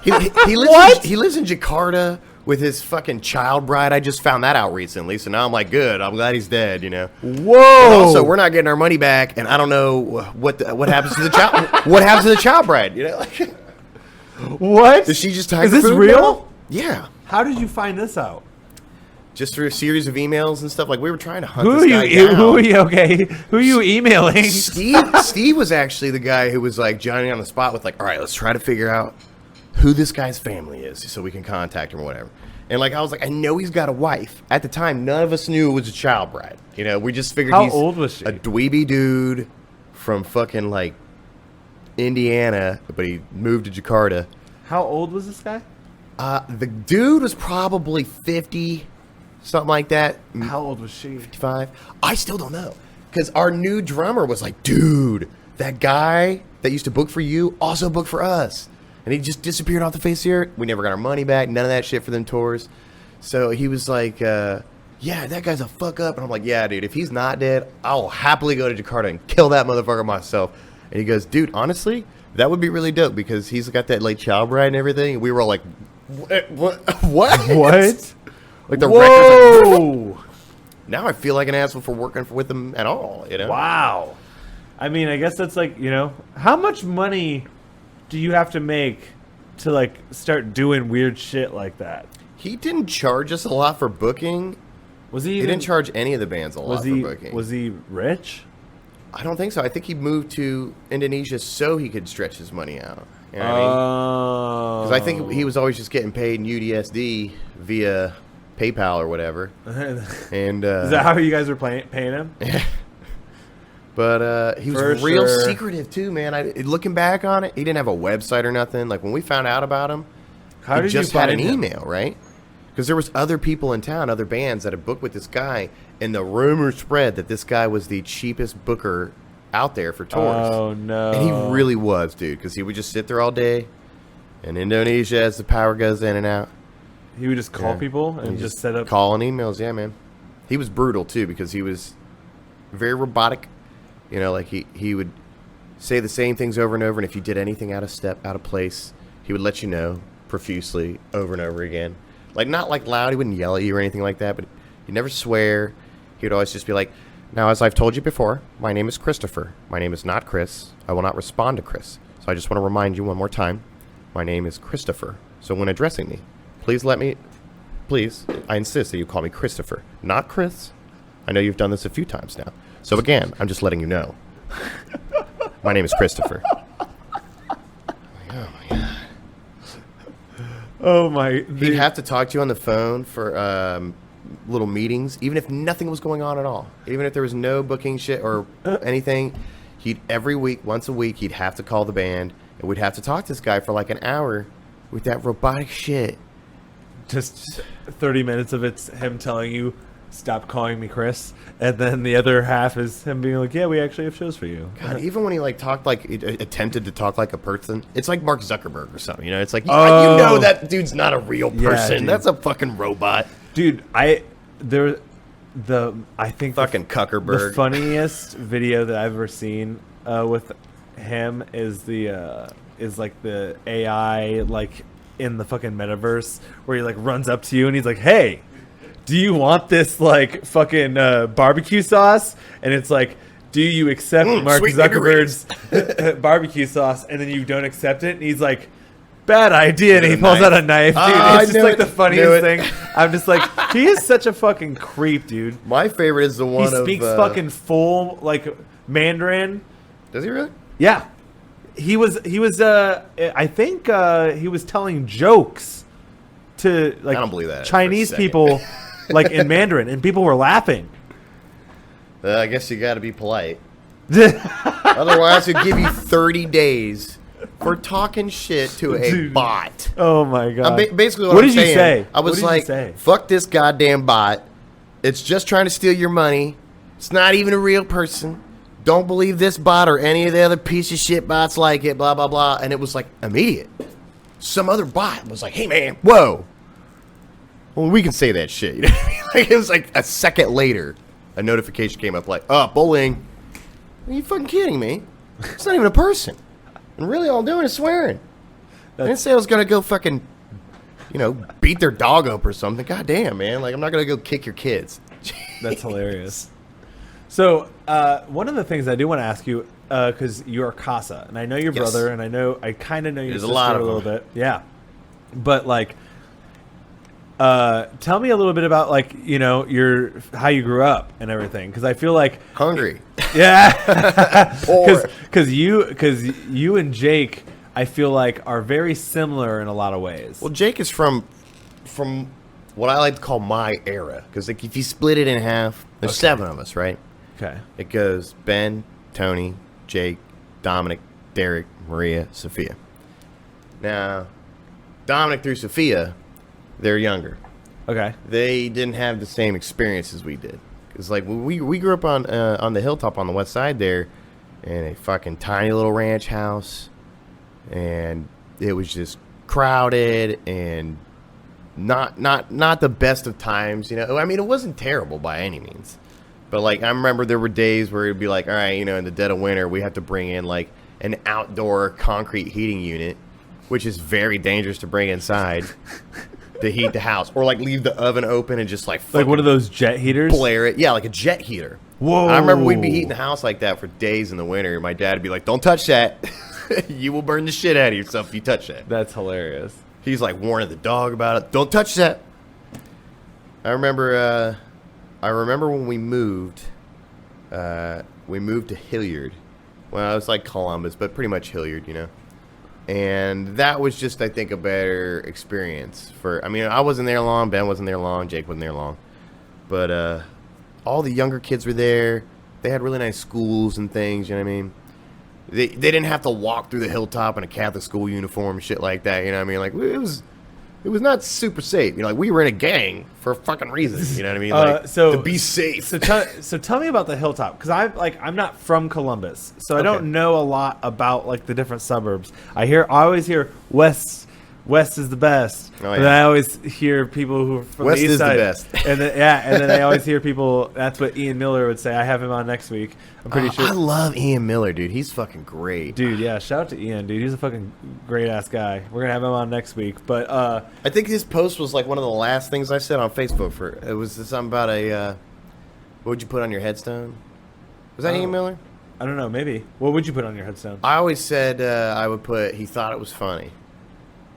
he lives in Jakarta with his fucking child bride. I just found that out recently, so now I'm like, good. I'm glad he's dead, you know. Whoa! And also, we're not getting our money back, and I don't know what happens to the child. What happens to the child bride? You know, like, what? Is she just Is this real? Now? Yeah. How did you find this out? Just through a series of emails and stuff. Like, we were trying to hunt Who this guy down. Who are you? Okay, who are you emailing? Steve was actually the guy who was like Johnny on the spot with like, all right, let's try to figure out who this guy's family is so we can contact him or whatever. And like I was like, I know he's got a wife. At the time, none of us knew it was a child bride. You know, we just figured How old was she? A dweeby dude from fucking like Indiana, but he moved to Jakarta. How old was this guy? The dude was probably 50, something like that. How old was she? 55. I still don't know. Because our new drummer was like, dude, that guy that used to book for you also booked for us. And he just disappeared off the face of the earth. We never got our money back. None of that shit for them tours. So he was like, yeah, that guy's a fuck up. And I'm like, yeah, dude, if he's not dead, I'll happily go to Jakarta and kill that motherfucker myself. And he goes, dude, honestly, that would be really dope because he's got that late child bride and everything. And we were all like, what? What? Like the Whoa! records. Now I feel like an asshole for working with him at all, you know? Wow. I mean, I guess that's like, how much money do you have to make to like start doing weird shit like that? He didn't charge us a lot for booking. He didn't charge any of the bands a lot for booking. Was he rich? I don't think so. I think he moved to Indonesia so he could stretch his money out. You know what I mean? Because I think he was always just getting paid in USD via PayPal or whatever. And is that how you guys were paying him? But he was real secretive too, man. Looking back on it, he didn't have a website or nothing. Like when we found out about him, he just had an email, right? Because there was other people in town, other bands that had booked with this guy, and the rumor spread that this guy was the cheapest booker out there for tours. Oh no! And he really was, dude. Because he would just sit there all day in Indonesia as the power goes in and out. He would just call people and just set up calling emails. Yeah, man. He was brutal too because he was very robotic. You know, like he would say the same things over and over, and if you did anything out of step, out of place, he would let you know profusely over and over again. Like, not like loud, he wouldn't yell at you or anything like that, but he'd never swear. He would always just be like, now, as I've told you before, my name is Christopher. My name is not Chris. I will not respond to Chris. So I just want to remind you one more time, my name is Christopher. So when addressing me, please, I insist that you call me Christopher, not Chris. I know you've done this a few times now. So again, I'm just letting you know. My name is Christopher. Oh my God. Oh my! He'd have to talk to you on the phone for little meetings, even if nothing was going on at all. Even if there was no booking shit or anything, every week, once a week, he'd have to call the band, and we'd have to talk to this guy for like an hour with that robotic shit. Just 30 minutes of it's him telling you, "Stop calling me Chris," and then the other half is him being like, "Yeah, we actually have shows for you." God, even when he like talked like attempted to talk like a person, it's like Mark Zuckerberg or something. You know, it's like you know that dude's not a real person. That's a fucking robot, dude. I think fucking Zuckerberg. The funniest video that I've ever seen with him is like the AI like in the fucking metaverse where he like runs up to you and he's like, "Hey, do you want this like fucking barbecue sauce?" And it's like, "Do you accept Mark Zuckerberg's barbecue sauce?" And then you don't accept it, and he's like, "Bad idea," and he pulls out a knife, dude. It's just like the funniest thing. I'm just like, he is such a fucking creep, dude. My favorite is the one he speaks fucking full like Mandarin. Does he really? Yeah. He was I think he was telling jokes to like I don't believe that Chinese people like in Mandarin, and people were laughing. I guess you got to be polite. Otherwise, he'll give you 30 days for talking shit to a bot. Oh my god! Basically, what did you say? I was like, "Fuck this goddamn bot. It's just trying to steal your money. It's not even a real person. Don't believe this bot or any of the other piece of shit bots like it, blah, blah, blah." And it was like immediate. Some other bot was like, "Hey, man, whoa." Well, we can say that shit. You know what I mean? Like, it was like a second later, a notification came up like, bowling. Are you fucking kidding me? It's not even a person. And really all I'm doing is swearing. I didn't say I was going to go fucking, beat their dog up or something. God damn, man. Like, I'm not going to go kick your kids. That's hilarious. So, one of the things I do want to ask you, because you're Casa, and I know your brother, and I kind of know your sister a little bit. Yeah. But, like, tell me a little bit about, like, how you grew up and everything. Because I feel like... Hungry. Yeah. Because you and Jake, I feel like, are very similar in a lot of ways. Well, Jake is from what I like to call my era. Because, like, if you split it in half, there's 7 of us, right? Okay. It goes Ben, Tony, Jake, Dominic, Derek, Maria, Sophia. Now, Dominic through Sophia, they're younger. Okay. They didn't have the same experience as we did. Because, like, we grew up on the hilltop on the west side there in a fucking tiny little ranch house. And it was just crowded and not the best of times, I mean, it wasn't terrible by any means. But, like, I remember there were days where it'd be like, all right, in the dead of winter, we have to bring in, like, an outdoor concrete heating unit, which is very dangerous to bring inside to heat the house. Or, like, leave the oven open and just, like one of those jet heaters? Blare it. Yeah, like a jet heater. Whoa. I remember we'd be heating the house like that for days in the winter. My dad would be like, "Don't touch that. You will burn the shit out of yourself if you touch that." That's hilarious. He's, like, warning the dog about it. "Don't touch that." I remember when we moved to Hilliard. Well, it was like Columbus, but pretty much Hilliard, And that was just, I think, a better experience I wasn't there long, Ben wasn't there long, Jake wasn't there long. But all the younger kids were there. They had really nice schools and things, you know what I mean? They didn't have to walk through the hilltop in a Catholic school uniform and shit like that, you know what I mean? Like, it was not super safe. Like, we were in a gang for a fucking reason. You know what I mean? Like, to be safe. So tell me about the hilltop, because I'm not from Columbus, so I don't know a lot about, like, the different suburbs. I always hear West is the best. Oh, yeah. And I always hear people who are from West the east side. West is the best. And then I always hear people. That's what Ian Miller would say. I have him on next week. I'm pretty sure. I love Ian Miller, dude. He's fucking great. Dude, yeah. Shout out to Ian, dude. He's a fucking great ass guy. We're gonna have him on next week. But I think his post was like one of the last things I said on Facebook. It was something about what would you put on your headstone? Was that Ian Miller? I don't know. Maybe. What would you put on your headstone? I always said I would put. He thought it was funny.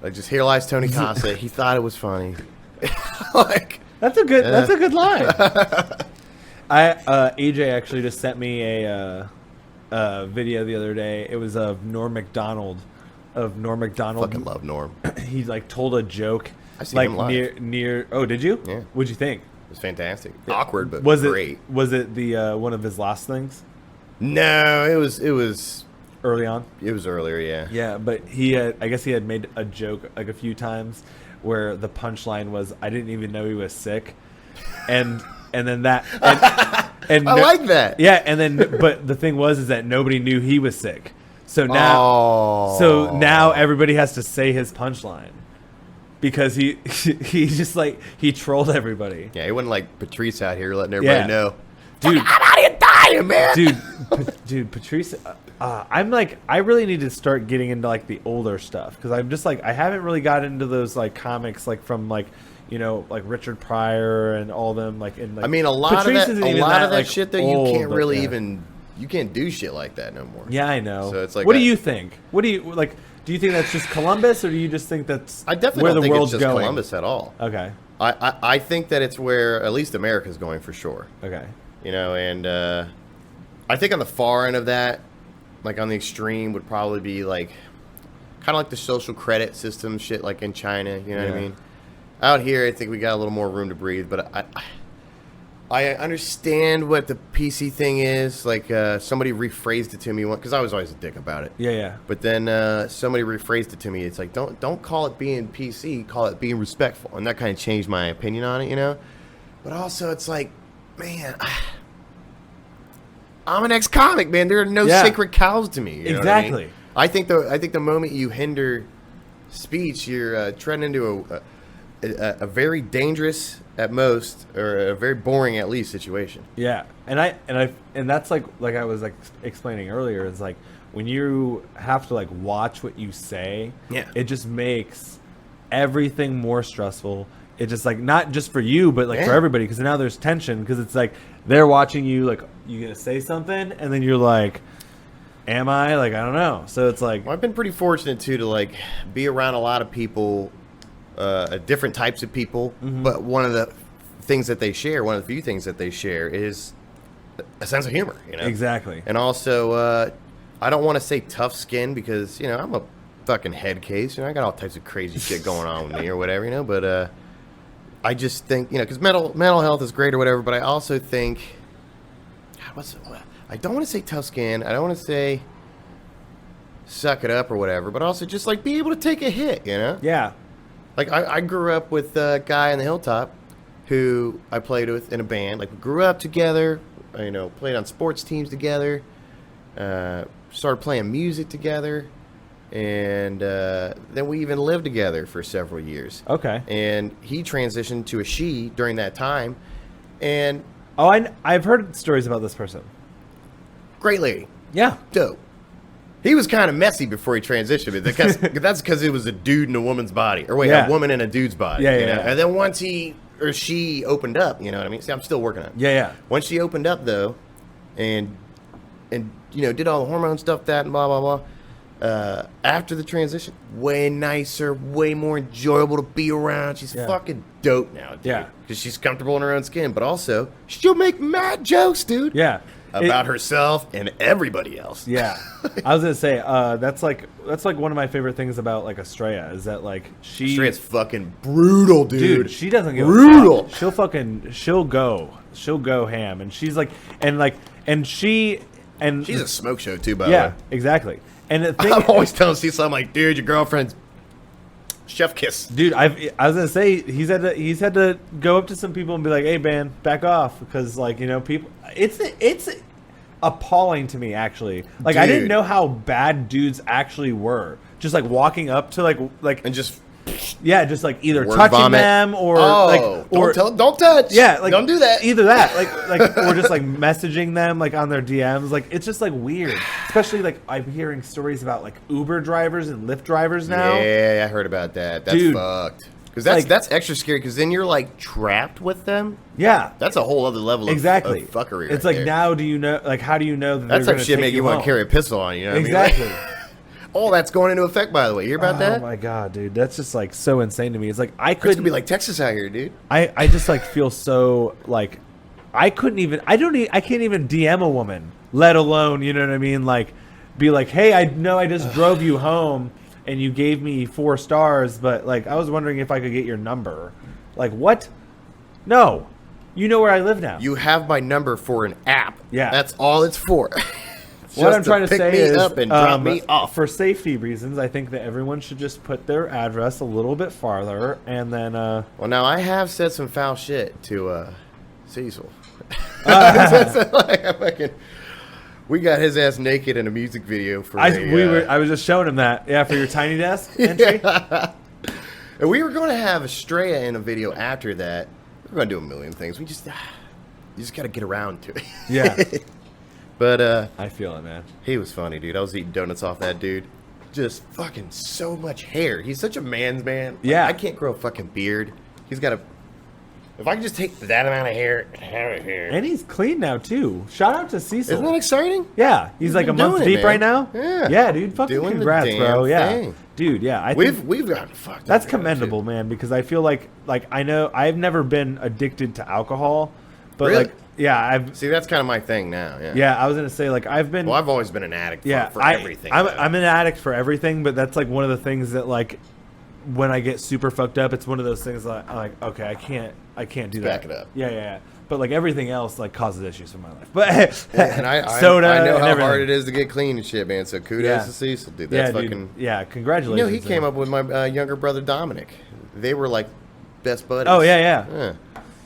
Like, just here lies Tony Casa. He thought it was funny. Like, that's a good line. AJ actually just sent me a video the other day. It was of Norm Macdonald of Norm Macdonald. Fucking love Norm. He like told a joke. I seen like him live. near. Oh, did you? Yeah. What'd you think? It was fantastic. Awkward, but Was great. Was it the one of his last things No, it was early on? it was earlier, yeah. Yeah, but I guess he had made a joke like a few times where the punchline was, "I didn't even know he was sick," and then that and I like that. Yeah, and then but the thing was is that nobody knew he was sick, so Oh. now everybody has to say his punchline because he just like he trolled everybody. Yeah, he wasn't like Patrice out here letting everybody know. Dude, I'm out here dying, man. dude, Patrice, I'm like, I really need to start getting into like the older stuff because I'm just like, I haven't really got into those like comics like from like, you know, like Richard Pryor and all them like in like. I mean, a lot Patrice of isn't that, even like, like, shit that old, you can't but really yeah. even, you can't do shit like that no more. Yeah, I know. So it's like what do you think? What do you like? Do you think that's just Columbus, or do you just think that's I definitely where don't the think world's it's just going? Columbus at all. Okay. I think that it's where at least America's going for sure. Okay. You know, and I think on the far end of that, like on the extreme, would probably be like kind of like the social credit system shit, like in China. You know what I Yeah. mean? Out here, I think we got a little more room to breathe, but I understand what the PC thing is. Like somebody rephrased it to me once because I was always a dick about it. Yeah, yeah. But then somebody rephrased it to me. It's like don't call it being PC, call it being respectful, and that kind of changed my opinion on it, you know. But also, it's like, man, I'm an ex-comic, man. There are no sacred cows to me. You know Exactly. what I mean? I think the moment you hinder speech, you're treading into a very dangerous at most, or a very boring at least situation. Yeah, and that's like I was like explaining earlier is like when you have to like watch what you say, Yeah. it just makes everything more stressful. It just like not just for you, but like for Yeah. everybody because now there's tension because it's like they're watching you like you gonna say something and then you're like, am I like I don't know. So it's like Well, I've been pretty fortunate too to like be around a lot of people, different types of people. Mm-hmm. But one of the things that they share, one of the few things that they share, is a sense of humor. You know, exactly. And also, I don't want to say tough skin because you know I'm a fucking head case. You know, I got all types of crazy shit going on with me or whatever. You know, but I just think you know because mental health is great or whatever. But I also think, God, I don't want to say tough skin. I don't want to say suck it up or whatever. But also just like be able to take a hit. You know. Yeah. Like, I grew up with a guy on the Hilltop who I played with in a band. Like, we grew up together, you know, played on sports teams together, started playing music together, and then we even lived together for several years. Okay. And he transitioned to a she during that time, and Oh, I've heard stories about this person. great lady, Yeah. dope. He was kind of messy before he transitioned, but that's because it was a dude in a woman's body. Or wait, Yeah. a woman in a dude's body. Yeah, you yeah, know? yeah. And then once he or she opened up, you know what I mean? See, I'm still working on it. Yeah, yeah. Once she opened up, though, and you know, did all the hormone stuff, that and blah, blah, blah, after the transition, way nicer, way more enjoyable to be around. She's Yeah. fucking dope now, dude. Yeah. Because she's comfortable in her own skin. But also, she'll make mad jokes, dude. Yeah. About herself and everybody else. Yeah, I was gonna say that's like one of my favorite things about like Estrella is that like Straight fucking brutal, dude. she doesn't give brutal. a fuck. She'll go ham and she's like she's a smoke show too, by the yeah way. exactly and the thing I'm always telling Cecil, I'm like, dude, your girlfriend's chef kiss. dude I was gonna say he's had to go up to some people and be like, hey man, back off because like you know people it's appalling to me actually like I didn't Dude. know how bad dudes actually were just like walking up to like And just yeah, just like either word touching vomit. them or don't touch. yeah, like don't do that. Either that, like or just like messaging them like on their DMs. Like it's just like weird. Especially like I'm hearing stories about like Uber drivers and Lyft drivers now. Yeah, I heard about that. That's Dude. fucked. Because Like- that's extra scary. Because then you're like trapped with them. Yeah. That's a whole other level Exactly. of fuckery. It's right like there. now do you know like how do you know that That's they're type gonna of shit take make you want home? to carry a pistol on you. Know what Exactly. I mean? Like, all that's going into effect, by the way. You hear about that? Oh my god, dude, that's just like so insane to me. It's like I It's gonna couldn't be like Texas out here, dude. I just like feel so like I can't even DM a woman, let alone, you know what I mean, like be like, "Hey, I know I just drove you home and you gave me 4 stars, but like I was wondering if I could get your number. Like what? No, you know where I live now. You have my number for an app. Yeah. That's all it's for. What I'm trying to pick say me is, up and drop me off. for safety reasons, I think that everyone should just put their address a little bit farther, and then. Well, now I have said some foul shit to Cecil. We got his ass naked in a music video for. I was just showing him that. Yeah, for your tiny desk entry. Yeah. And we were going to have Estrella in a video after that. We're going to do a million things. You just got to get around to it. Yeah. But I feel it, man. he was funny, dude. I was eating donuts off that dude. Just fucking so much hair. He's such a man's man. Like, Yeah. I can't grow a fucking beard. He's got a. If I could just take that amount of hair and have it here. And he's clean now too. Shout out to Cecil. Isn't that exciting? Yeah, he's like a been month doing it, deep man. right now. Yeah. Yeah, dude. Fucking Doing the congrats, damn bro. Yeah, thing. dude. Yeah, I think We've gotten fucked up. that's together, commendable, too. man. Because I feel like I know I've never been addicted to alcohol, but Really? like yeah, I've See, that's kind of my thing now. Yeah. yeah. I was gonna say like I've been Well, I've always been an addict for I, everything. I'm though. I'm an addict for everything, but that's like one of the things that like when I get super fucked up, it's one of those things that I'm like okay, I can't do that. Back it up. Yeah. But like everything else like causes issues in my life. But And I soda, I know and how everything. hard it is to get clean and shit, man. So kudos Yeah. to Cecil, dude. Yeah, That's dude. fucking. Yeah, You congratulations. know, he came up with my younger brother Dominic. They were like best buddies. Oh yeah.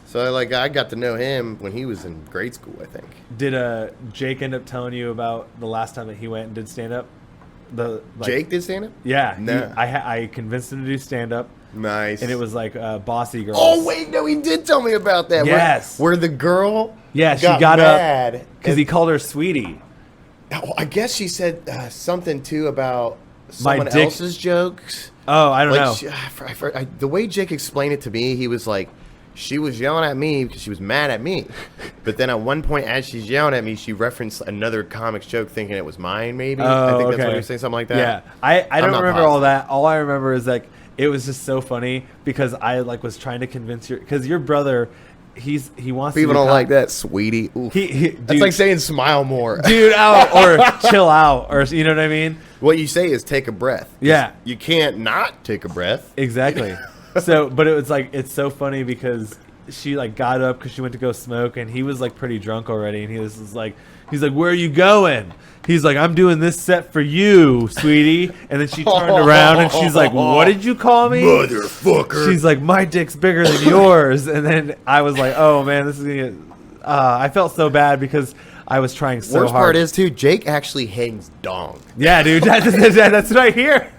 So like I got to know him when he was in grade school, I think. Did Jake end up telling you about the last time that he went and did stand up? Jake did stand up? Yeah. No. I convinced him to do stand up, Nice. and it was like Bossy Girls. Oh wait, no, he did tell me about that. Yes. Where the girl. Yeah, she got mad up because he called her sweetie. I guess she said something too about someone dick- else's jokes. Oh, I don't know. The way Jake explained it to me, he was like, she was yelling at me because she was mad at me. But then at one point, as she's yelling at me, she referenced another comic's joke thinking it was mine, maybe. I think that's what okay. he was saying, something like that. Yeah, I don't not remember all positive. that. All I remember is like it was just so funny because I like was trying to convince your brother. He wants People to don't like that, sweetie. Oof. Dude, That's like saying smile more. dude out or chill out or you know what I mean. What you say is take a breath. 'Cause Yeah. You can't not take a breath. Exactly. So, but it was like it's so funny because she like got up because she went to go smoke, and he was like pretty drunk already, and he's like, "Where are you going?" He's like, "I'm doing this set for you, sweetie." And then she turned around and she's like, "What did you call me?" Motherfucker. She's like, "My dick's bigger than yours." And then I was like, "Oh man, this is gonna get." I felt so bad because I was trying so Worst hard. part is too, Jake actually hangs dong. yeah, dude, that's what I hear.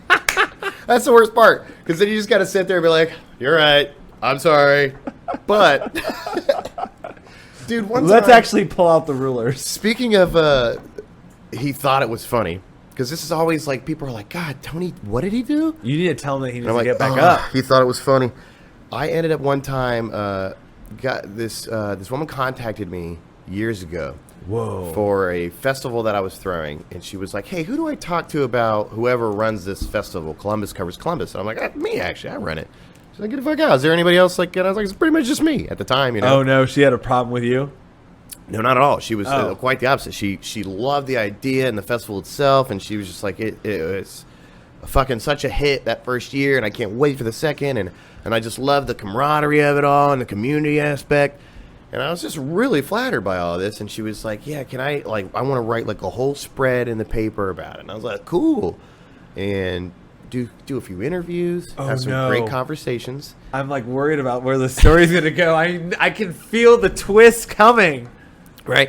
That's the worst part, because then you just got to sit there and be like, "You're right, I'm sorry," but dude, Let's actually pull out the rulers. Speaking of, he thought it was funny, because this is always like people are like, "God, Tony, what did he do?" You need to tell him that he needs And I'm to like, get back "Oh, up. He thought it was funny. I ended up one time, got this woman contacted me years ago. Whoa. For a festival that I was throwing, and she was like, "Hey, who do I talk to about whoever runs this festival? Columbus Covers Columbus." And I'm like, "Me, actually, I run it." She's like, "Get the fuck out! Is there anybody else?" Like, and I was like, "It's pretty much just me at the time, you know." Oh no, she had a problem with you. No, not at all. She was Oh. quite the opposite. She loved the idea and the festival itself, and she was just like, it was fucking such a hit that first year, and I can't wait for the second, and I just love the camaraderie of it all and the community aspect. And I was just really flattered by all this. And she was like, "Yeah, can I want to write like a whole spread in the paper about it." And I was like, "Cool." And do a few interviews, Oh, have some no. great conversations. I'm like worried about where the story's gonna go. I can feel the twist coming. Right.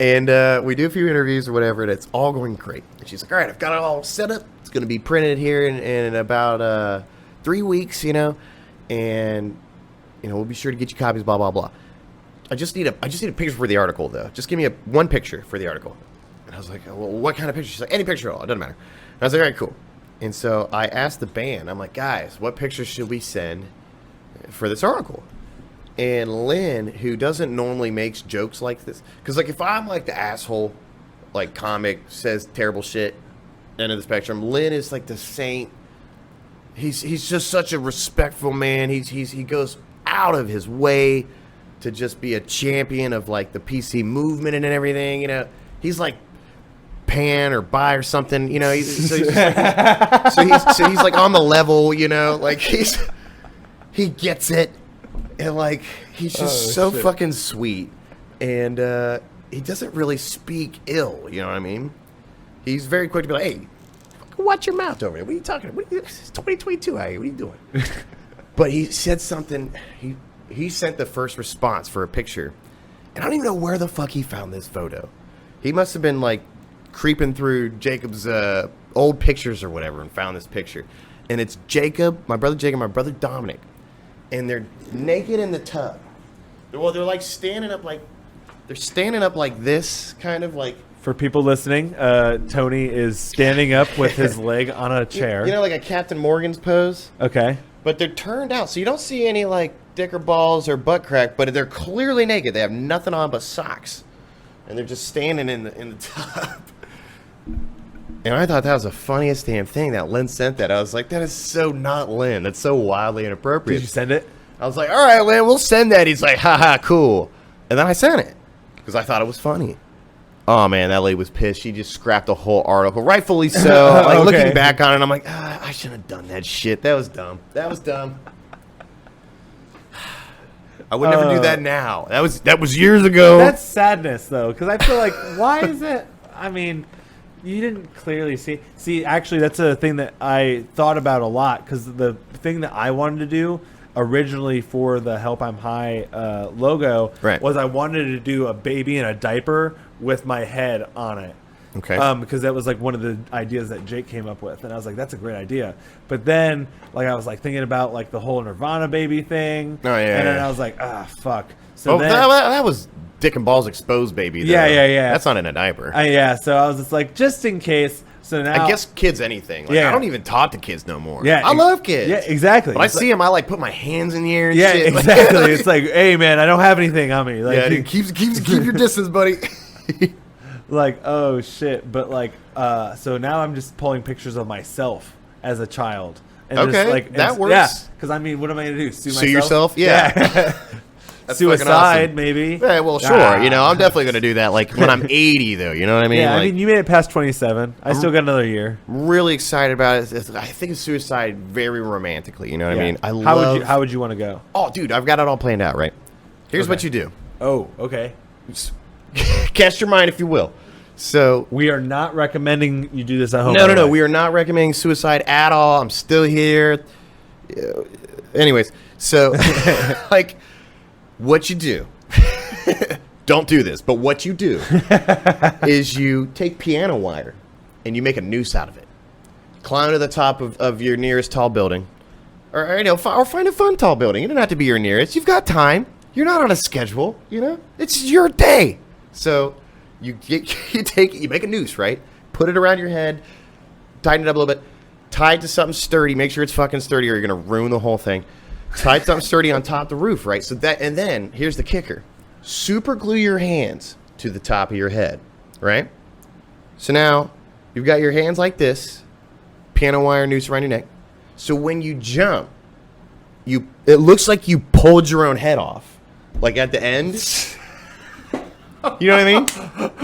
And we do a few interviews or whatever, and it's all going great. And she's like, "All right, I've got it all set up. It's going to be printed here in about 3 weeks, and we'll be sure to get you copies, blah, blah, blah. I just need a picture for the article, though. Just give me one picture for the article." And I was like, "Well, what kind of picture?" She's like, "Any picture at all. It doesn't matter." And I was like, "All right, cool." And so I asked the band, I'm like, "Guys, what pictures should we send for this article?" And Lynn, who doesn't normally makes jokes like this, because like if I'm like the asshole, like comic says terrible shit, end of the spectrum, Lynn is like the saint. He's just such a respectful man. He goes out of his way to just be a champion of like the PC movement and everything. He's like pan or buy or something, you know. So he's like on the level, you know, like he gets it, and like he's just so fucking sweet, and he doesn't really speak ill, you know what I mean? He's very quick to be like, hey, watch your mouth over there. What are you talking about? It's 2022 out here. What are you doing? But he said something. He sent the first response for a picture, and I don't even know where the fuck he found this photo. He must have been like creeping through Jacob's old pictures or whatever and found this picture. And it's my brother Jacob, my brother Dominic, and they're naked in the tub. Well, they're like standing up like this, kind of like. For people listening, Tony is standing up with his leg on a chair. You know, like a Captain Morgan's pose. Okay. But they're turned out, so you don't see any like dick or balls or butt crack, but they're clearly naked. They have nothing on but socks, and they're just standing in the tub. And I thought that was the funniest damn thing that Lynn sent that. I was like, that is so not Lynn. That's so wildly inappropriate. Did you send it? I was like, all right, Lynn, we'll send that. He's like, haha, cool. And then I sent it because I thought it was funny. Oh, man, that lady was pissed. She just scrapped the whole article. Rightfully so. Like, okay. Looking back on it, I'm like, I shouldn't have done that shit. That was dumb. I would never do that now. That was years ago. That's sadness, though, because I feel like, why is it? I mean, you didn't clearly see. See, actually, that's a thing that I thought about a lot, because the thing that I wanted to do originally for the Help I'm High logo was I wanted to do a baby in a diaper with my head on it. Okay. Because that was like one of the ideas that Jake came up with, and I was like, "That's a great idea." But then, like, I was like thinking about like the whole Nirvana baby thing. Oh yeah. And then I was like, fuck." So then, that was Dick and Balls exposed baby. Though. Yeah. That's not in a diaper. Yeah. So I was just like, just in case. So now I guess kids anything. Like, I don't even talk to kids no more. Yeah. I love kids. Yeah, exactly. When I see them, I like put my hands in the air. And yeah, shit. Exactly. It's like, hey man, I don't have anything on me. Like, yeah, dude, keep your distance, buddy. Like, oh shit, but like, so now I'm just pulling pictures of myself as a child. And okay, just, like, that works. Yeah, because I mean, what am I gonna do? Sue yourself? Yeah. That's suicide, awesome. Maybe. Yeah, well, sure. You know, I'm definitely gonna do that. Like when I'm 80, though. You know what I mean? Yeah, like, I mean, you made it past 27. I still got another year. I'm really excited about it. I think of suicide very romantically. You know what I mean? How would you want to go? Oh, dude, I've got it all planned out. Right. Here's what you do. Oh, okay. Cast your mind, if you will. So we are not recommending you do this at home. No. We are not recommending suicide at all. I'm still here. Anyways, so like, what you do? Don't do this. But what you do is you take piano wire and you make a noose out of it. Climb to the top of your nearest tall building, or find a fun tall building. It doesn't have to be your nearest. You've got time. You're not on a schedule. You know, it's your day. So. You make a noose, right? Put it around your head, tighten it up a little bit, tie it to something sturdy. Make sure it's fucking sturdy, or you're gonna ruin the whole thing. Tie something sturdy on top of the roof, right? So and then here's the kicker: super glue your hands to the top of your head, right? So now you've got your hands like this, piano wire noose around your neck. So when you jump, it looks like you pulled your own head off, like at the end. You know what I mean?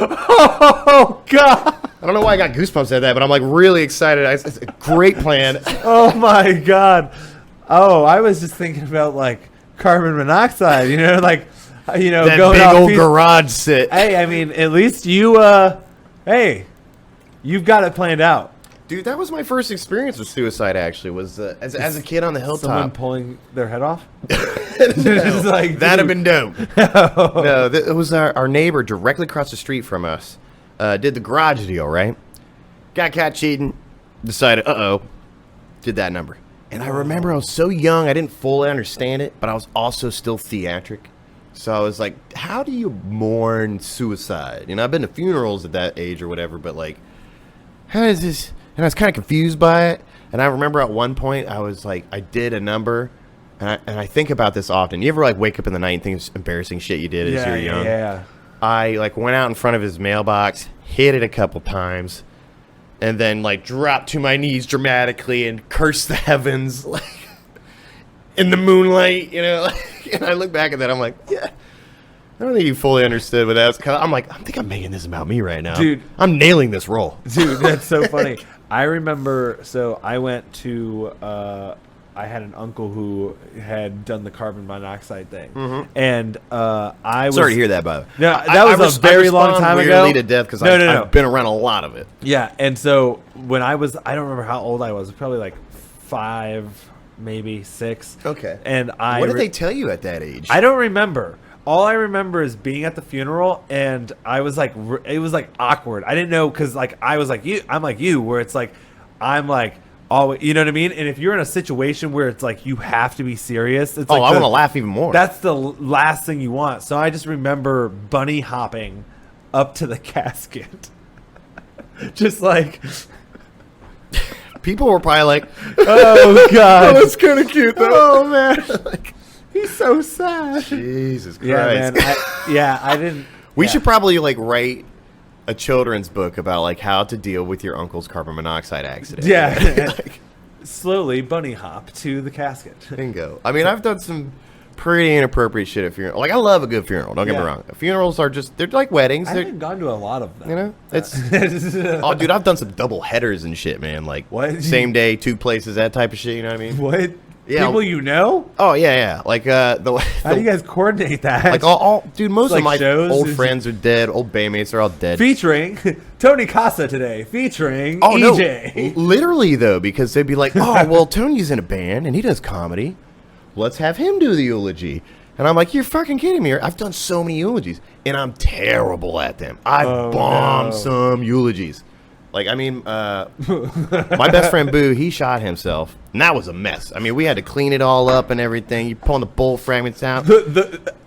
Oh, God. I don't know why I got goosebumps at that, but I'm like really excited. It's a great plan. Oh, my God. Oh, I was just thinking about like carbon monoxide, like, that going big off old garage sit. Hey, I mean, at least you've got it planned out. Dude, that was my first experience with suicide, actually, was as a kid on the hilltop. Someone pulling their head off? No, like, that'd have been dope. No, it was our neighbor directly across the street from us. Did the garage deal, right? Got caught cheating. Decided, did that number. And I remember I was so young, I didn't fully understand it, but I was also still theatric. So I was like, how do you mourn suicide? I've been to funerals at that age or whatever, but like, how is this... And I was kind of confused by it. And I remember at one point, I was like, I did a number. And I think about this often. You ever like wake up in the night and think of embarrassing shit you did as you were young? Yeah. I like went out in front of his mailbox, hit it a couple times, and then like dropped to my knees dramatically and cursed the heavens like in the moonlight, And I look back at that, I'm like, yeah. I don't think you fully understood what that was. I'm like, I think I'm making this about me right now. Dude. I'm nailing this role. Dude, that's so funny. I remember, so I went to, I had an uncle who had done the carbon monoxide thing. And I was... Sorry to hear that, by the way. No, that was a very long time ago. Weirdly to death because I've been around a lot of it. Yeah, and so when I was, I don't remember how old I was, probably like 5, maybe 6. Okay. And What did they tell you at that age? I don't remember. All I remember is being at the funeral, and I was like, it was like awkward. I didn't know because like I was like you, I'm like you, where it's like I'm like always, you know what I mean? And if you're in a situation where it's like you have to be serious, it's like I want to laugh even more. That's the last thing you want. So I just remember bunny hopping up to the casket, just like. People were probably like, "Oh God, that's kind of cute, though." Oh man. Like, he's so sad. Jesus Christ. Yeah, man. I didn't. We should probably like write a children's book about like how to deal with your uncle's carbon monoxide accident. Yeah. Like, slowly bunny hop to the casket. Bingo. I mean, I've done some pretty inappropriate shit at funeral. Like, I love a good funeral. Don't get me wrong. Funerals are just, they're like weddings. I haven't gone to a lot of them. You know? It's, oh, dude, I've done some double headers and shit, man. Like, what? Same day, 2 places, that type of shit. You know what I mean? What? Yeah. People you know? Oh, yeah. Like, how do you guys coordinate that? Like, dude, most like of my shows? old friends are dead. Old bandmates are all dead. Featuring Tony Casa today. Featuring No. EJ. Literally, though, because they'd be like, oh, well, Tony's in a band and he does comedy. Let's have him do the eulogy. And I'm like, you're fucking kidding me. I've done so many eulogies, and I'm terrible at them. I've bombed some eulogies. Like, I mean, my best friend, Boo, he shot himself, and that was a mess. I mean, we had to clean it all up and everything. You're pulling the bull fragments out.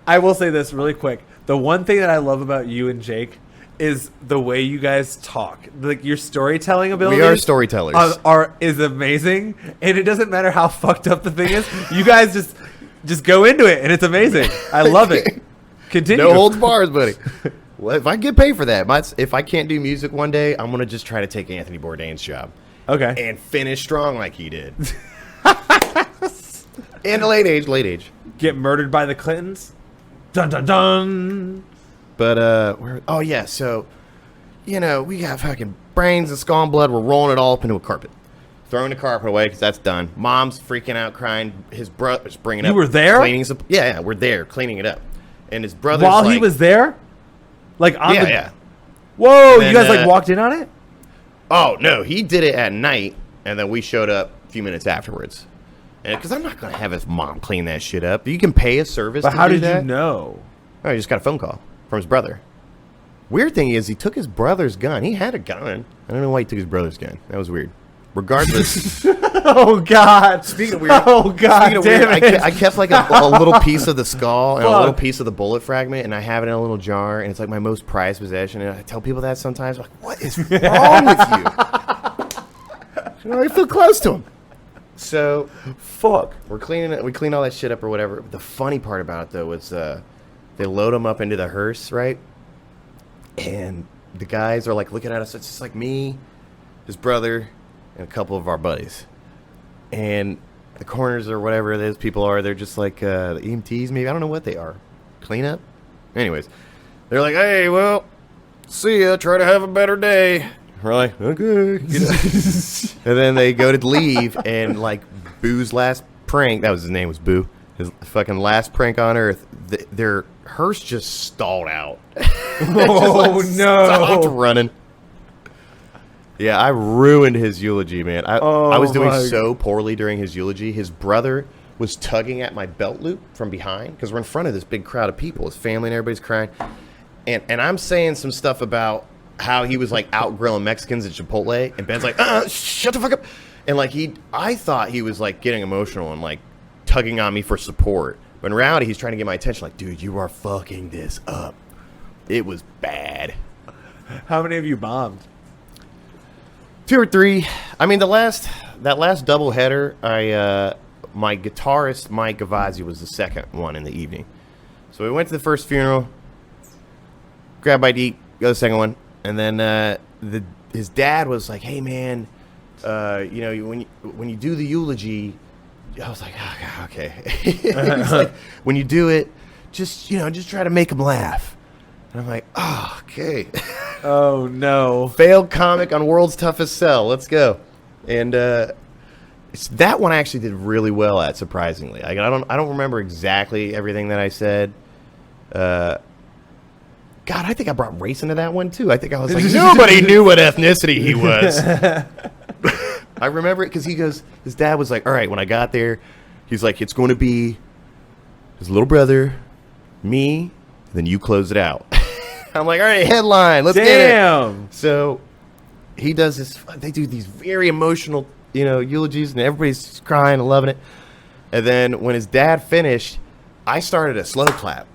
I will say this really quick. The one thing that I love about you and Jake is the way you guys talk. Like, your storytelling ability. We are storytellers. Is amazing, and it doesn't matter how fucked up the thing is. You guys just go into it, and it's amazing. I love it. Continue. No holds bars, buddy. Well, if I get paid for that, if I can't do music one day, I'm going to just try to take Anthony Bourdain's job. Okay. And finish strong like he did. And late age. Get murdered by the Clintons? Dun, dun, dun. But, so, you know, we got fucking brains and skull and blood. We're rolling it all up into a carpet. Throwing the carpet away because that's done. Mom's freaking out, crying. His brother's bringing up. You were there? Cleaning some, yeah, we're there cleaning it up. And his brother's While he was there? Like on yeah. Whoa, you guys like walked in on it? Oh, no, he did it at night, and then we showed up a few minutes afterwards. Because I'm not going to have his mom clean that shit up. You can pay a service But to how do did that. you know? Oh, he just got a phone call from his brother. Weird thing is, he took his brother's gun. He had a gun. I don't know why he took his brother's gun. That was weird. Regardless. Oh, God. Speaking of weird. Oh, God damn it. I kept like a little piece of the skull and a little piece of the bullet fragment, and I have it in a little jar, and it's like my most prized possession. And I tell people that sometimes. I'm like, what is wrong with you? You know, I feel close to him. So, fuck. We're cleaning it. We clean all that shit up or whatever. The funny part about it, though, was they load him up into the hearse, right? And the guys are like looking at us. It's just like me, his brother, and a couple of our buddies. And the corners or whatever those people are, they're just like the EMTs, maybe. I don't know what they are. Cleanup? Anyways, they're like, hey, well, see ya. Try to have a better day. We're like, okay. You know? And then they go to leave, and like Boo's last prank, that was his name, was Boo. His fucking last prank on Earth, their hearse just stalled out. Oh, no. Stopped running. Yeah, I ruined his eulogy, man. I was doing so poorly during his eulogy. His brother was tugging at my belt loop from behind because we're in front of this big crowd of people. His family and everybody's crying. And I'm saying some stuff about how he was like out grilling Mexicans at Chipotle. And Ben's like, shut the fuck up. And like I thought he was like getting emotional and like tugging on me for support. But in reality, he's trying to get my attention. Like, dude, you are fucking this up. It was bad. How many of you bombed? 2 or 3. I mean, that last double header, my guitarist Mike Gavazzi was the second one in the evening. So we went to the first funeral, grab bite to eat, go to the second one, and then his dad was like, "Hey man, you know, when you do the eulogy," I was like, oh, okay. He's like, when you do it, just try to make them laugh. And I'm like, oh, okay. Oh no. Failed comic on World's Toughest Sell. Let's go. And that one I actually did really well at, surprisingly. I don't remember exactly everything that I said. God, I think I brought race into that one too. I think I was like, nobody knew what ethnicity he was. I remember it because his dad was like, all right, when I got there, he's like, it's going to be his little brother, me, and then you close it out. I'm like, all right, headline, let's get it. So he does this. They do these very emotional, eulogies, and everybody's crying and loving it. And then when his dad finished, I started a slow clap.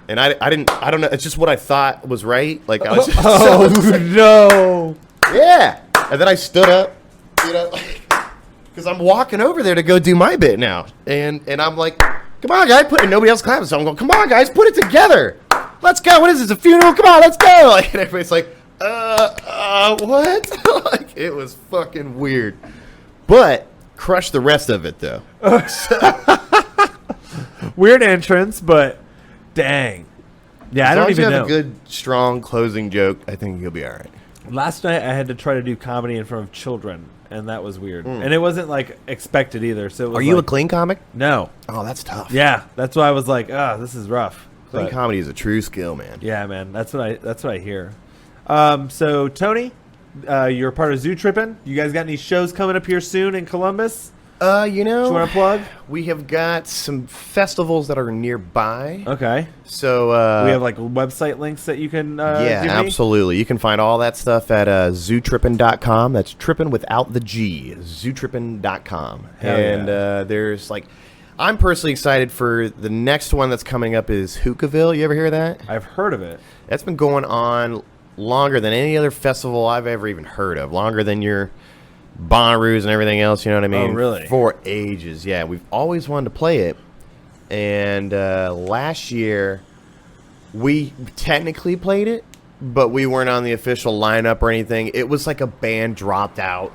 And I don't know. It's just what I thought was right. Like I was just no. Yeah. And then I stood up, because I'm walking over there to go do my bit now. And I'm like, come on, guys, and nobody else claps. So I'm going, come on, guys, put it together. Let's go. What is this, a funeral? Come on, let's go. Like, and everybody's like, what? Like, it was fucking weird. But crushed the rest of it, though. Weird entrance, but dang. Yeah, I don't even know. As long as you have a good, strong closing joke, I think you'll be all right. Last night, I had to try to do comedy in front of children, and that was weird. And it wasn't, like, expected either. So it was Are you a clean comic? No. Oh, that's tough. Yeah, that's why I was like, this is rough. Clean comedy is a true skill, man. Yeah, man. That's what I hear. So, Tony, you're a part of Zoo Trippin. You guys got any shows coming up here soon in Columbus? Do you want to plug? We have got some festivals that are nearby. Okay. So we have like website links that you can yeah, give me? Absolutely. You can find all that stuff at zootrippin.com. That's trippin without the G. Zootrippin.com. And there's like, I'm personally excited for the next one that's coming up is Hookahville. You ever hear of that? I've heard of it. That's been going on longer than any other festival I've ever even heard of. Longer than your Bonnaroos and everything else, you know what I mean? Oh, really? For ages, yeah. We've always wanted to play it. And last year, we technically played it, but we weren't on the official lineup or anything. It was like a band dropped out,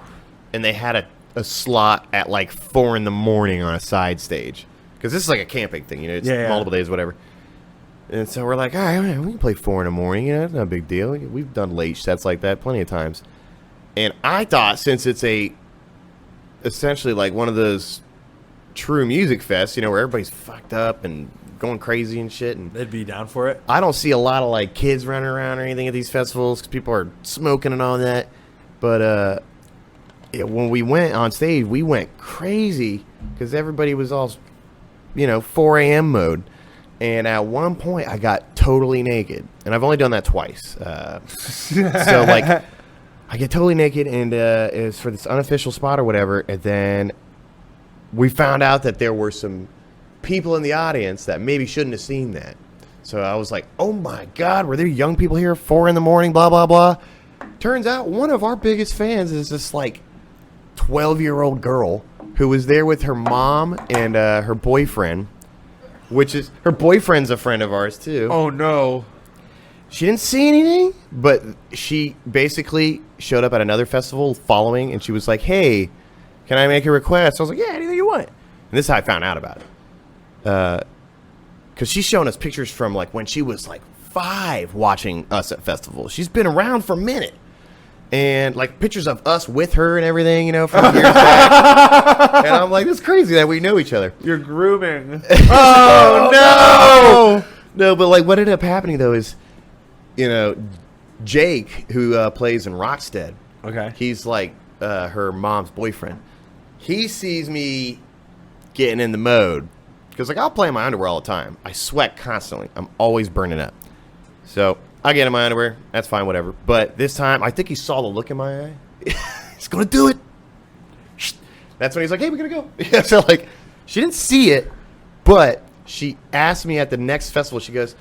and they had a slot at like 4 in the morning on a side stage. Because this is like a camping thing, it's multiple days, whatever. And so we're like, all right, we can play 4 in the morning. It's not a big deal. We've done late sets like that plenty of times. And I thought since it's essentially like one of those true music fests, where everybody's fucked up and going crazy and shit. And they'd be down for it. I don't see a lot of like kids running around or anything at these festivals because people are smoking and all that. But when we went on stage, we went crazy because everybody was all, 4 a.m. mode. And at one point, I got totally naked. And I've only done that twice. So like, I get totally naked, and it's for this unofficial spot or whatever. And then we found out that there were some people in the audience that maybe shouldn't have seen that. So I was like, oh my God, were there young people here at 4 in the morning, blah, blah, blah. Turns out one of our biggest fans is this like 12-year-old girl who was there with her mom and her boyfriend, which is, her boyfriend's a friend of ours too. Oh no. She didn't see anything, but she basically showed up at another festival following, and she was like, hey, can I make a request? I was like, yeah, anything you want. And this is how I found out about it. Because she's showing us pictures from, like, when she was, like, 5 watching us at festivals. She's been around for a minute. And, like, pictures of us with her and everything, from years back. And I'm like, it's crazy that we know each other. You're grooming. Oh, no! No, but, like, what ended up happening, though, is... Jake, who plays in Rockstead. Okay. He's like her mom's boyfriend. He sees me getting in the mode because, like, I'll play in my underwear all the time. I sweat constantly. I'm always burning up. So I get in my underwear. That's fine, whatever. But this time, I think he saw the look in my eye. He's gonna do it. That's when he's like, "Hey, we're gonna go." So like, she didn't see it, but she asked me at the next festival. She goes,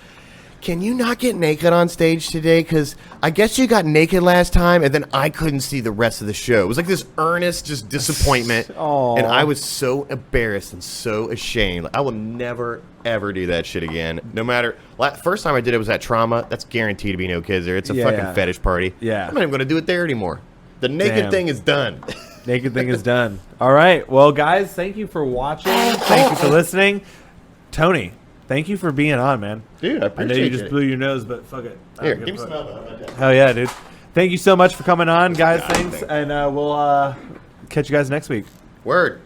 can you not get naked on stage today? Because I guess you got naked last time, and then I couldn't see the rest of the show. It was like this earnest just disappointment. And I was so embarrassed and so ashamed. I will never, ever do that shit again. No matter. First time I did it was at Trauma. That's guaranteed to be no kids there. It's a fucking fetish party. Yeah. I'm not even going to do it there anymore. The naked thing is done. Naked thing is done. All right. Well, guys, thank you for watching. Thank you for listening. Tony, thank you for being on, man. Dude, I I appreciate know you it. just blew your nose, but fuck it. I Here, don't give me give some a fuck. elbow. Hell yeah, dude. Thank you so much for coming on, guys. Yeah, Thanks, thank you. and we'll catch you guys next week. Word.